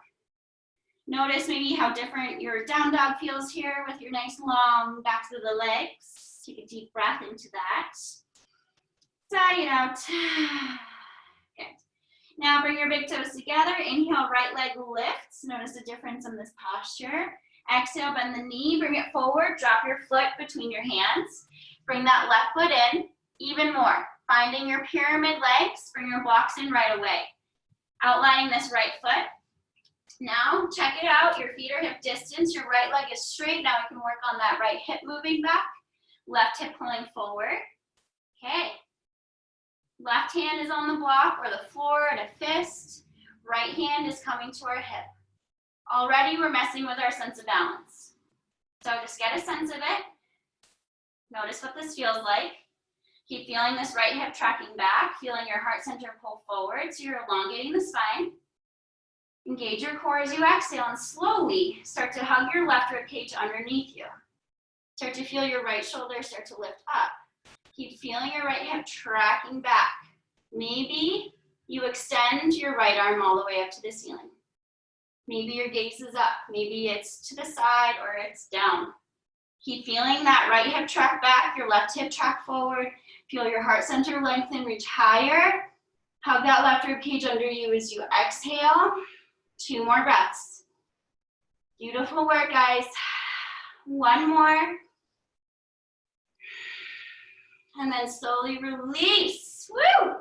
Notice maybe how different your down dog feels here with your nice long backs of the legs. Take a deep breath into that. Sigh it out. Good. Now bring your big toes together. Inhale, right leg lifts. Notice the difference in this posture. Exhale, bend the knee, bring it forward. Drop your foot between your hands. Bring that left foot in even more. Finding your pyramid legs, bring your blocks in right away. Outlining this right foot. Now, check it out. Your feet are hip distance. Your right leg is straight. Now we can work on that right hip moving back. Left hip pulling forward. Okay. Left hand is on the block or the floor in a fist. Right hand is coming to our hip. Already we're messing with our sense of balance. So just get a sense of it. Notice what this feels like. Keep feeling this right hip tracking back, feeling your heart center pull forward, so you're elongating the spine. Engage your core as you exhale and slowly start to hug your left rib cage underneath you. Start to feel your right shoulder start to lift up. Keep feeling your right hip tracking back. Maybe you extend your right arm all the way up to the ceiling. Maybe your gaze is up. Maybe it's to the side or it's down. Keep feeling that right hip track back, your left hip track forward. Feel your heart center lengthen, reach higher. Hug that left rib cage under you as you exhale. 2 more breaths. Beautiful work, guys. 1 more. And then slowly release. Woo!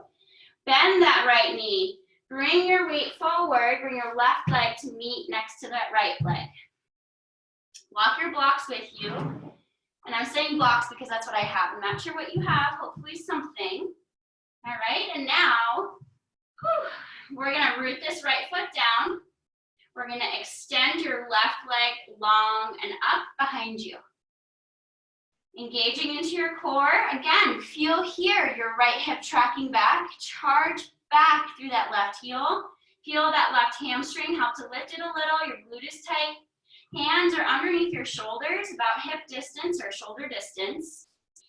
Bend that right knee. Bring your weight forward. Bring your left leg to meet next to that right leg. Walk your blocks with you. And I'm saying blocks because that's what I have. I'm not sure what you have. Hopefully something. All right, and now we're going to root this right foot down. We're going to extend your left leg long and up behind you. Engaging into your core. Again, feel here your right hip tracking back. Charge back through that left heel. Feel that left hamstring. Help to lift it a little. Your glute is tight. Hands are underneath your shoulders, about hip distance or shoulder distance.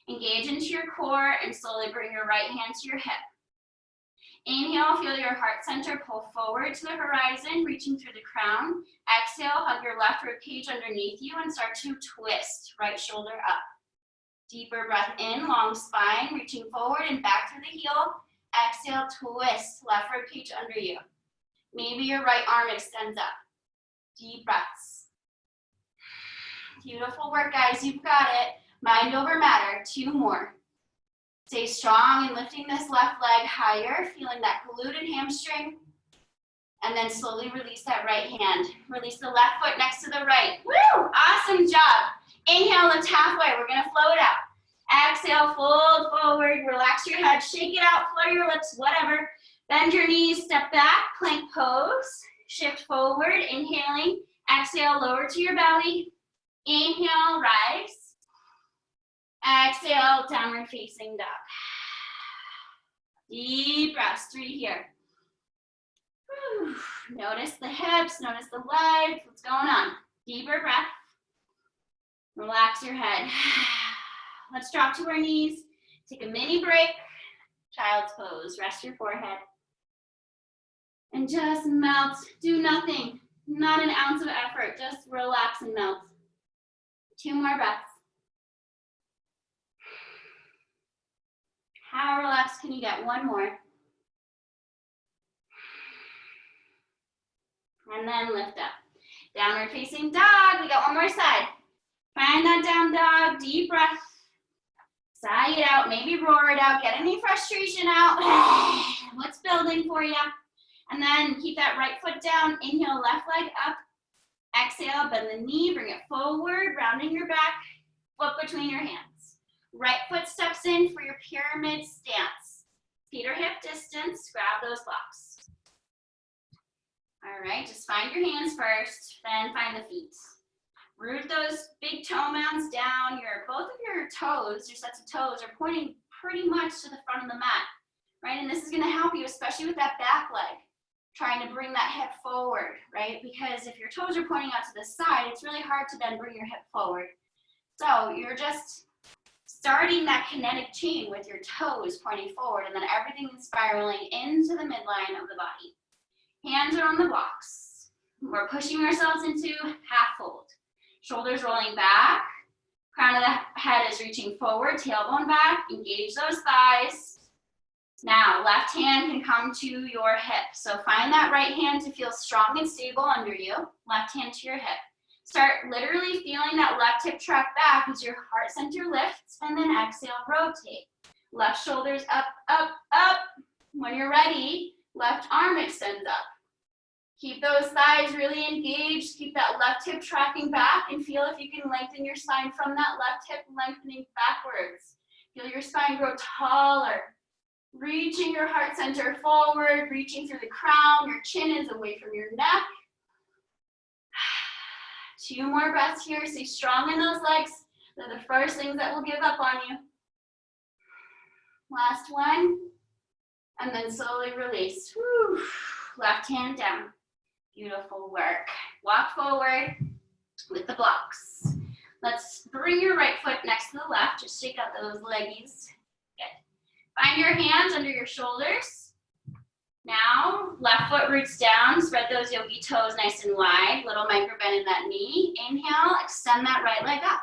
Engage into your core and slowly bring your right hand to your hip. Inhale, feel your heart center pull forward to the horizon, reaching through the crown. Exhale, hug your left rib cage underneath you and start to twist, right shoulder up. Deeper breath in, long spine, reaching forward and back through the heel. Exhale, twist, left rib cage under you. Maybe your right arm extends up. Deep breaths. Beautiful work, guys. You've got it. Mind over matter. 2 more. Stay strong and lifting this left leg higher, feeling that glute and hamstring. And then slowly release that right hand. Release the left foot next to the right. Woo! Awesome job. Inhale, lift halfway. We're gonna flow it out. Exhale, fold forward, relax your head, shake it out, flutter your lips, whatever. Bend your knees, step back, plank pose. Shift forward, inhaling. Exhale, lower to your belly. Inhale, rise. Exhale, downward facing dog. Deep breaths, 3 here. Whew. Notice the hips, notice the legs, what's going on? Deeper breath. Relax your head. Let's drop to our knees. Take a mini break. Child's pose. Rest your forehead. And just melt. Do nothing. Not an ounce of effort. Just relax and melt. 2 more breaths. How relaxed can you get? 1 more. And then lift up. Downward facing dog. We got 1 more side. Find that down dog. Deep breath. Sigh it out. Maybe roar it out. Get any frustration out. What's building for you? And then keep that right foot down. Inhale, left leg up. Exhale, bend the knee. Bring it forward. Rounding your back. Foot between your hands. Right foot steps in for your pyramid stance. Feet are hip distance. Grab those blocks. All right, just find your hands first, then find the feet. Root those big toe mounds down. Both of your toes, your sets of toes, are pointing pretty much to the front of the mat, right? And this is gonna help you, especially with that back leg, trying to bring that hip forward, right? Because if your toes are pointing out to the side, it's really hard to then bring your hip forward. So you're just starting that kinetic chain with your toes pointing forward, and then everything is spiraling into the midline of the body. Hands are on the blocks. We're pushing ourselves into half fold. Shoulders rolling back. Crown of the head is reaching forward, tailbone back. Engage those thighs. Now, left hand can come to your hip. So find that right hand to feel strong and stable under you. Left hand to your hip. Start literally feeling that left hip track back as your heart center lifts, and then exhale, rotate. Left shoulders up, up, up. When you're ready, left arm extends up. Keep those thighs really engaged. Keep that left hip tracking back, and feel if you can lengthen your spine from that left hip, lengthening backwards. Feel your spine grow taller. Reaching your heart center forward, reaching through the crown. Your chin is away from your neck. 2 more breaths here. Stay strong in those legs. They're the first things that will give up on you. Last one. And then slowly release. Whew. Left hand down. Beautiful work. Walk forward with the blocks. Let's bring your right foot next to the left. Just shake out those leggies. Good. Find your hands under your shoulders. Now, left foot roots down. Spread those yogi toes nice and wide. Little micro bend in that knee. Inhale, extend that right leg up.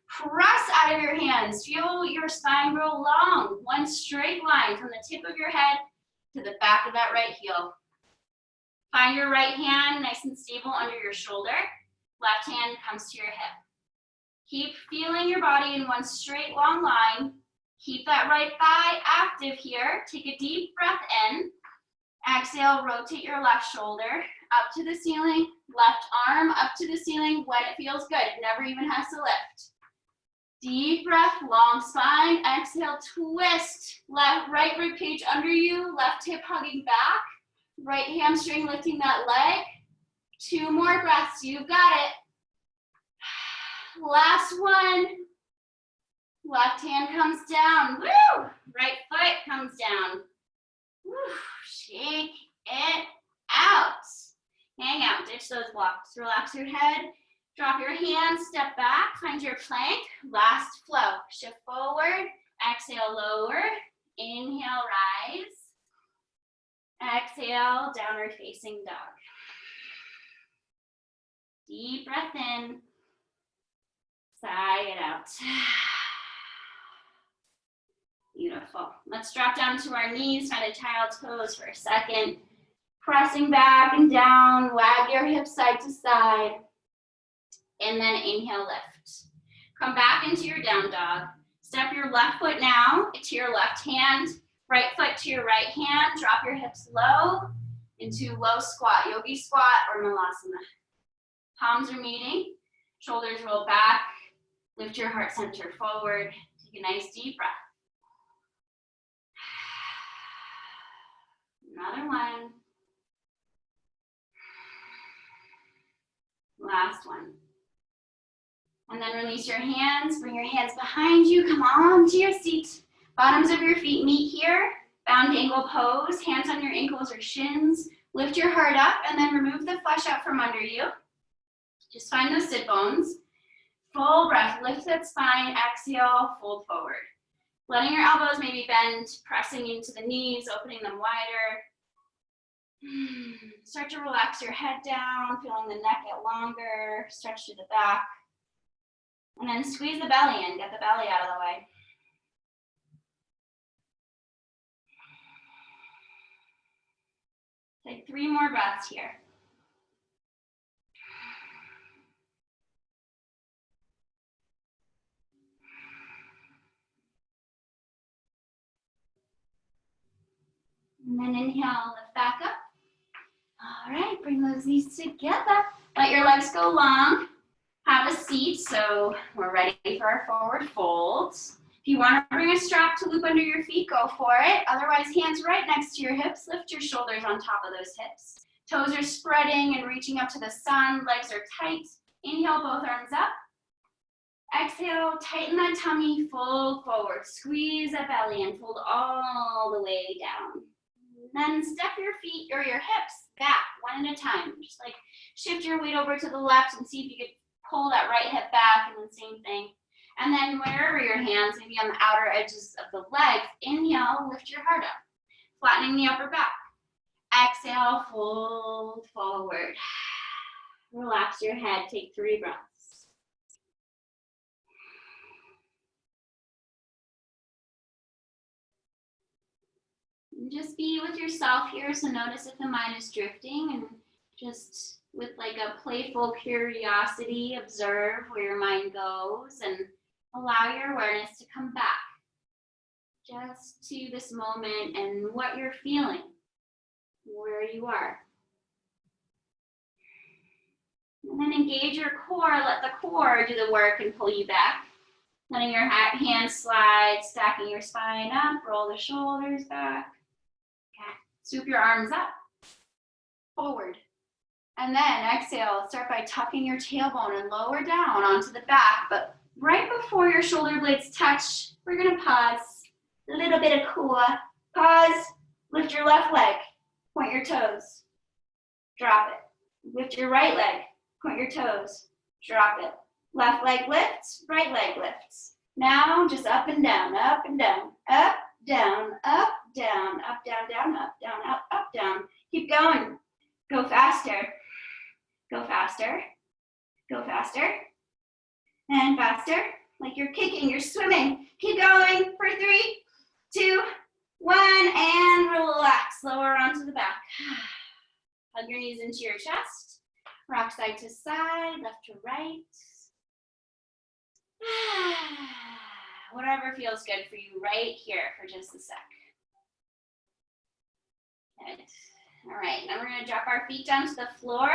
Press out of your hands. Feel your spine grow long. One straight line from the tip of your head to the back of that right heel. Find your right hand nice and stable under your shoulder. Left hand comes to your hip. Keep feeling your body in one straight long line. Keep that right thigh active here. Take a deep breath in. Exhale, rotate your left shoulder up to the ceiling. Left arm up to the ceiling when it feels good. It never even has to lift. Deep breath, long spine. Exhale, twist. Right rib cage under you. Left hip hugging back. Right hamstring lifting that leg. 2 more breaths. You've got it. Last one. Left hand comes down. Woo! Right foot comes down. Woo! Shake it out. Hang out. Ditch those blocks. Relax your head. Drop your hands. Step back. Find your plank. Last flow. Shift forward. Exhale, lower. Inhale, rise. Exhale, downward facing dog. Deep breath in. Sigh it out. Beautiful. Let's drop down to our knees, find a child's pose for a second. Pressing back and down, wag your hips side to side. And then inhale, lift. Come back into your down dog. Step your left foot now to your left hand, right foot to your right hand. Drop your hips low. into low squat, yogi squat or malasana. Palms are meeting, shoulders roll back, lift your heart center forward. Take a nice deep breath. Another one. Last one. And then release your hands, bring your hands behind you, come on to your seat. Bottoms of your feet meet here, bound angle pose, hands on your ankles or shins. Lift your heart up and then remove the flesh out from under you. Just find those sit bones. Full breath, lift that spine, exhale, fold forward. Letting your elbows maybe bend, pressing into the knees, opening them wider. Start to relax your head down, feeling the neck get longer, stretch to the back. And then squeeze the belly in, get the belly out of the way. Take 3 more breaths here. And then inhale, lift back up. All right, bring those knees together. Let your legs go long. Have a seat, so we're ready for our forward folds. If you want to bring a strap to loop under your feet, go for it. Otherwise, hands right next to your hips. Lift your shoulders on top of those hips. Toes are spreading and reaching up to the sun. Legs are tight. Inhale, both arms up. Exhale, tighten that tummy, fold forward. Squeeze that belly and fold all the way down. Then step your feet or your hips back one at a time. Just like shift your weight over to the left and see if you could pull that right hip back, and then same thing. And then wherever your hands, maybe on the outer edges of the legs, inhale, lift your heart up, flattening the upper back. Exhale, fold forward. Relax your head, take 3 breaths. And just be with yourself here, so notice if the mind is drifting, and just with like a playful curiosity, observe where your mind goes and allow your awareness to come back just to this moment and what you're feeling, where you are. And then engage your core, let the core do the work and pull you back. Letting your hands slide, stacking your spine up, roll the shoulders back. Okay. Swoop your arms up, forward. And then exhale, start by tucking your tailbone and lower down onto the back. But right before your shoulder blades touch, we're gonna pause. A little bit of core. Pause, lift your left leg, point your toes, drop it. Lift your right leg, point your toes, drop it. Left leg lifts, right leg lifts. Now just up and down, up and down, up, down, up, down, up, down, down, up, down, up, down. Keep going. Go faster. Go faster, go faster, and faster, like you're kicking, you're swimming. Keep going for 3, 2, 1, and relax. Lower onto the back. Hug your knees into your chest. Rock side to side, left to right. Whatever feels good for you right here for just a sec. Good. All right, now we're gonna drop our feet down to the floor.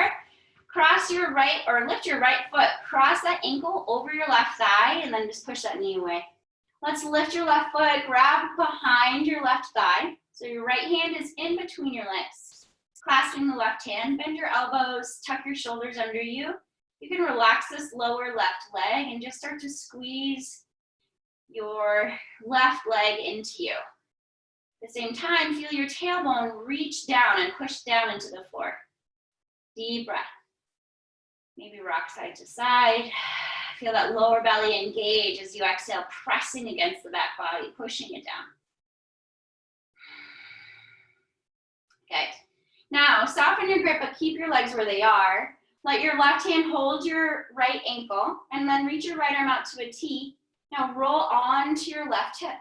Cross your right, or lift your right foot. Cross that ankle over your left thigh, and then just push that knee away. Let's lift your left foot, grab behind your left thigh. So your right hand is in between your legs. Clasping the left hand, bend your elbows, tuck your shoulders under you. You can relax this lower left leg and just start to squeeze your left leg into you. At the same time, feel your tailbone reach down and push down into the floor. Deep breath. Maybe rock side to side. Feel that lower belly engage as you exhale, pressing against the back body, pushing it down. Okay. Now, soften your grip, but keep your legs where they are. Let your left hand hold your right ankle, and then reach your right arm out to a T. Now roll onto your left hip,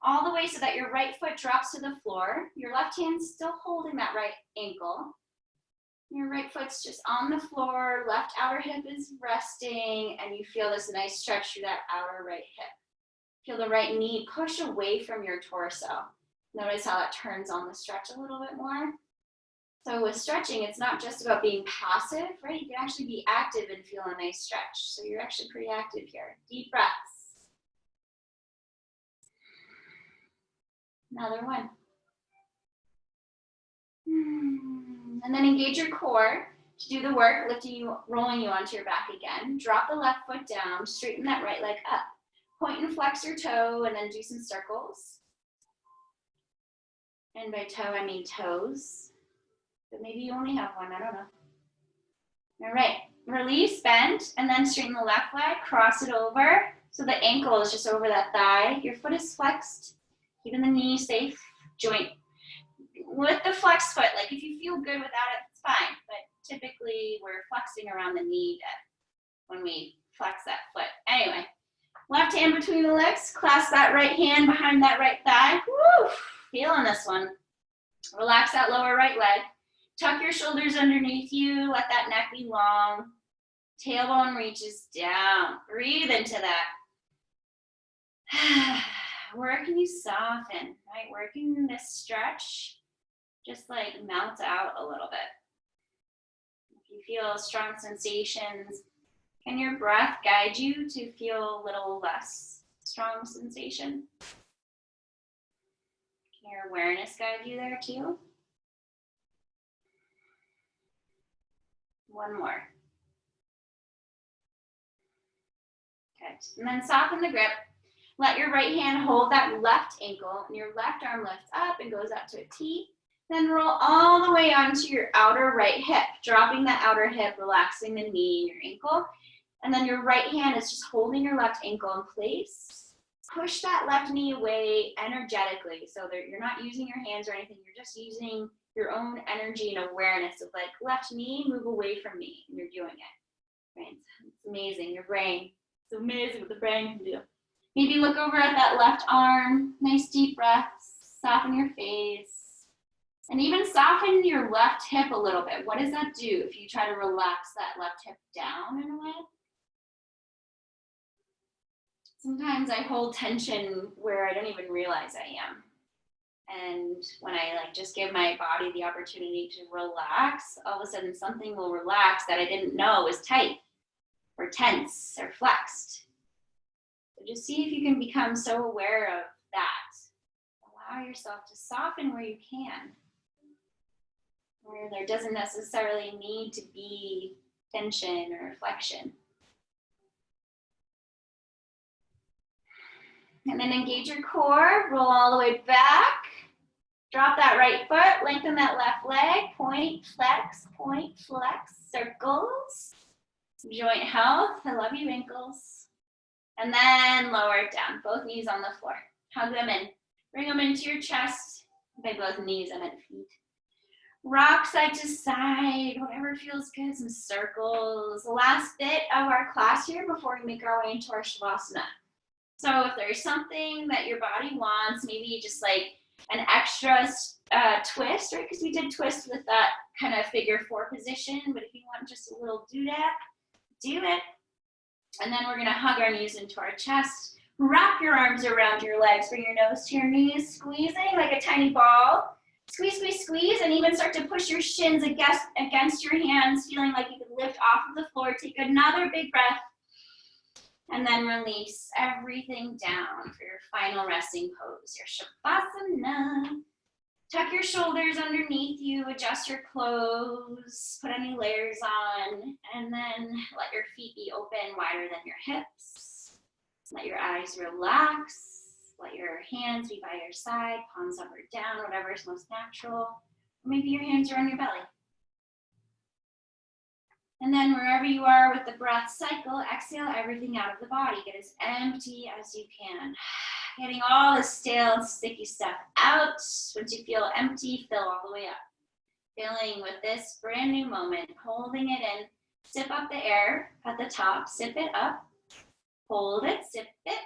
all the way so that your right foot drops to the floor. Your left hand's still holding that right ankle. Your right foot's just on the floor, left outer hip is resting, and you feel this nice stretch through that outer right hip. Feel the right knee push away from your torso. Notice how that turns on the stretch a little bit more. So with stretching, it's not just about being passive, right? You can actually be active and feel a nice stretch. So you're actually pretty active here. Deep breaths. Another one. And then engage your core to do the work, lifting you, rolling you onto your back again. Drop the left foot down, straighten that right leg up. Point and flex your toe, and then do some circles. And by toe, I mean toes. But maybe you only have one, I don't know. All right, release, bend, and then straighten the left leg, cross it over. So the ankle is just over that thigh. Your foot is flexed, keeping the knee safe, joint. With the flexed foot, like if you feel good without it, it's fine. But typically we're flexing around the knee when we flex that foot. Anyway, left hand between the legs, clasp that right hand behind that right thigh. Woo! Feeling this one. Relax that lower right leg. Tuck your shoulders underneath you. Let that neck be long. Tailbone reaches down. Breathe into that. Where can you soften, right? Where can this stretch just like melt out a little bit? If you feel strong sensations, can your breath guide you to feel a little less strong sensation? Can your awareness guide you there too? One more. Good. And then soften the grip. Let your right hand hold that left ankle, and your left arm lifts up and goes up to a T. Then roll all the way onto your outer right hip, dropping that outer hip, relaxing the knee and your ankle. And then your right hand is just holding your left ankle in place. Push that left knee away energetically so that you're not using your hands or anything. You're just using your own energy and awareness of like, left knee, move away from me, and you're doing it. Right? It's amazing, your brain. It's amazing what the brain can do. Maybe look over at that left arm, nice deep breaths, soften your face, and even soften your left hip a little bit. What does that do if you try to relax that left hip down in a way? Sometimes I hold tension where I don't even realize I am. And when I like just give my body the opportunity to relax, all of a sudden something will relax that I didn't know was tight or tense or flexed. So just see if you can become so aware of that. Allow yourself to soften where you can, where there doesn't necessarily need to be tension or flexion. And then engage your core, roll all the way back. Drop that right foot, lengthen that left leg, point, flex, circles. Joint health, I love you, ankles. And then lower it down, both knees on the floor. Hug them in, bring them into your chest. By both knees, I meant feet. Rock side to side, whatever feels good, some circles. The last bit of our class here before we make our way into our Shavasana. So if there's something that your body wants, maybe just like an extra twist, right? Because we did twist with that kind of figure 4 position, but if you want just a little do-dap, do it. And then we're gonna hug our knees into our chest. Wrap your arms around your legs, bring your nose to your knees, squeezing like a tiny ball. Squeeze, squeeze, squeeze, and even start to push your shins against your hands, feeling like you can lift off of the floor. Take another big breath. And then release everything down for your final resting pose, your Shavasana. Tuck your shoulders underneath you, adjust your clothes, put any layers on, and then let your feet be open wider than your hips. Let your eyes relax. Let your hands be by your side, palms up or down, whatever is most natural. Or maybe your hands are on your belly. And then wherever you are with the breath cycle, exhale everything out of the body. Get as empty as you can. Getting all the stale and sticky stuff out. Once you feel empty, fill all the way up. Filling with this brand new moment, holding it in. Sip up the air at the top, sip it up. Hold it, sip it.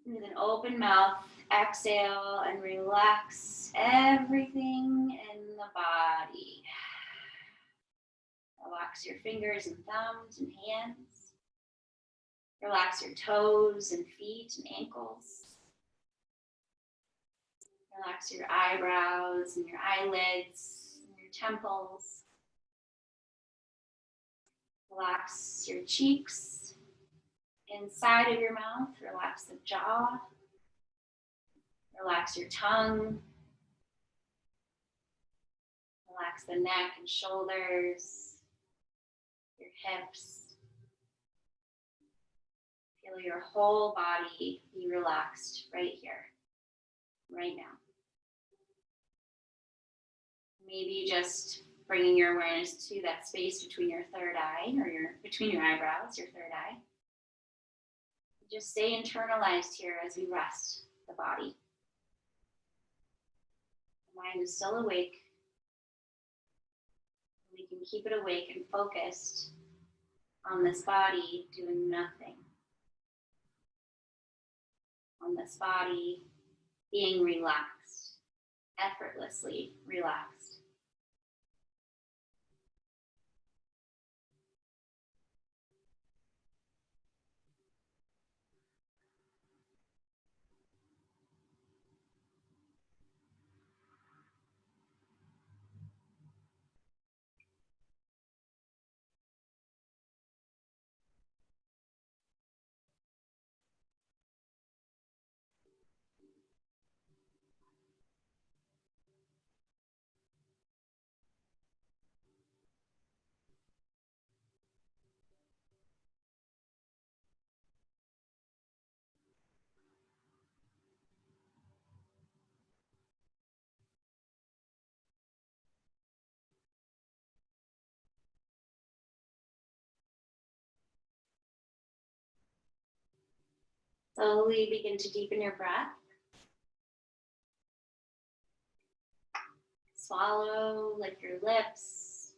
With an open mouth, exhale and relax everything in the body. Relax your fingers and thumbs and hands. Relax your toes and feet and ankles. Relax your eyebrows and your eyelids and your temples. Relax your cheeks, inside of your mouth. Relax the jaw. Relax your tongue. Relax the neck and shoulders, your hips. Feel your whole body be relaxed right here, right now. Maybe just bringing your awareness to that space between your third eye, or between your eyebrows, your third eye. Just stay internalized here as we rest the body. The mind is still awake. We can keep it awake and focused on this body doing nothing. On this body being relaxed, effortlessly relaxed. Slowly begin to deepen your breath. Swallow, lick your lips,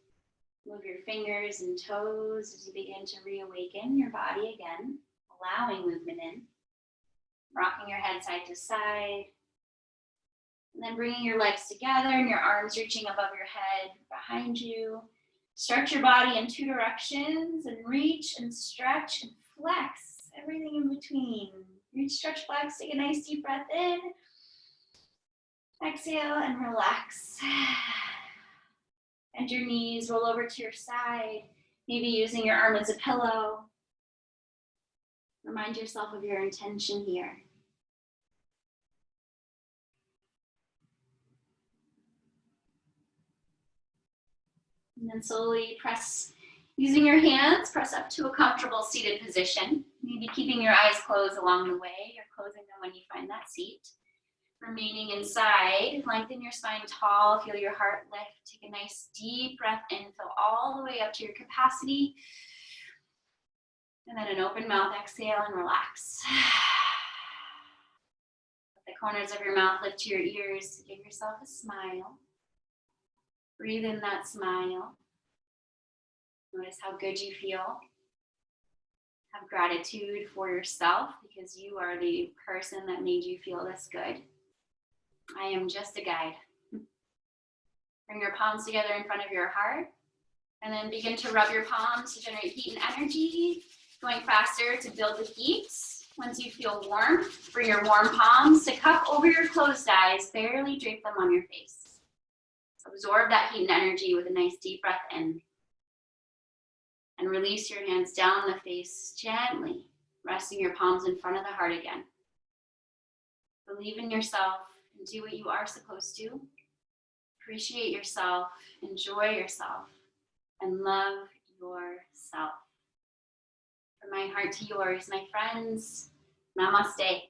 move your fingers and toes as you begin to reawaken your body again, allowing movement in. Rocking your head side to side. And then bringing your legs together and your arms reaching above your head, behind you. Stretch your body in two directions and reach and stretch and flex. Everything in between. Reach, stretch, flex. Take a nice deep breath in. Exhale and relax. Bend your knees, roll over to your side. Maybe using your arm as a pillow. Remind yourself of your intention here. And then slowly press, using your hands, press up to a comfortable seated position. Maybe keeping your eyes closed along the way, or closing them when you find that seat. Remaining inside, lengthen your spine tall, feel your heart lift. Take a nice deep breath in, fill all the way up to your capacity. And then an open mouth exhale and relax. Let the corners of your mouth lift to your ears. Give yourself a smile. Breathe in that smile. Notice how good you feel. Have gratitude for yourself because you are the person that made you feel this good. I am just a guide. Bring your palms together in front of your heart and then begin to rub your palms to generate heat and energy. Going faster to build the heat. Once you feel warm, bring your warm palms to cup over your closed eyes. Barely drape them on your face. Absorb that heat and energy with a nice deep breath in. And release your hands down the face gently, resting your palms in front of the heart again. Believe in yourself and do what you are supposed to. Appreciate yourself, enjoy yourself, and love yourself. From my heart to yours, my friends, namaste.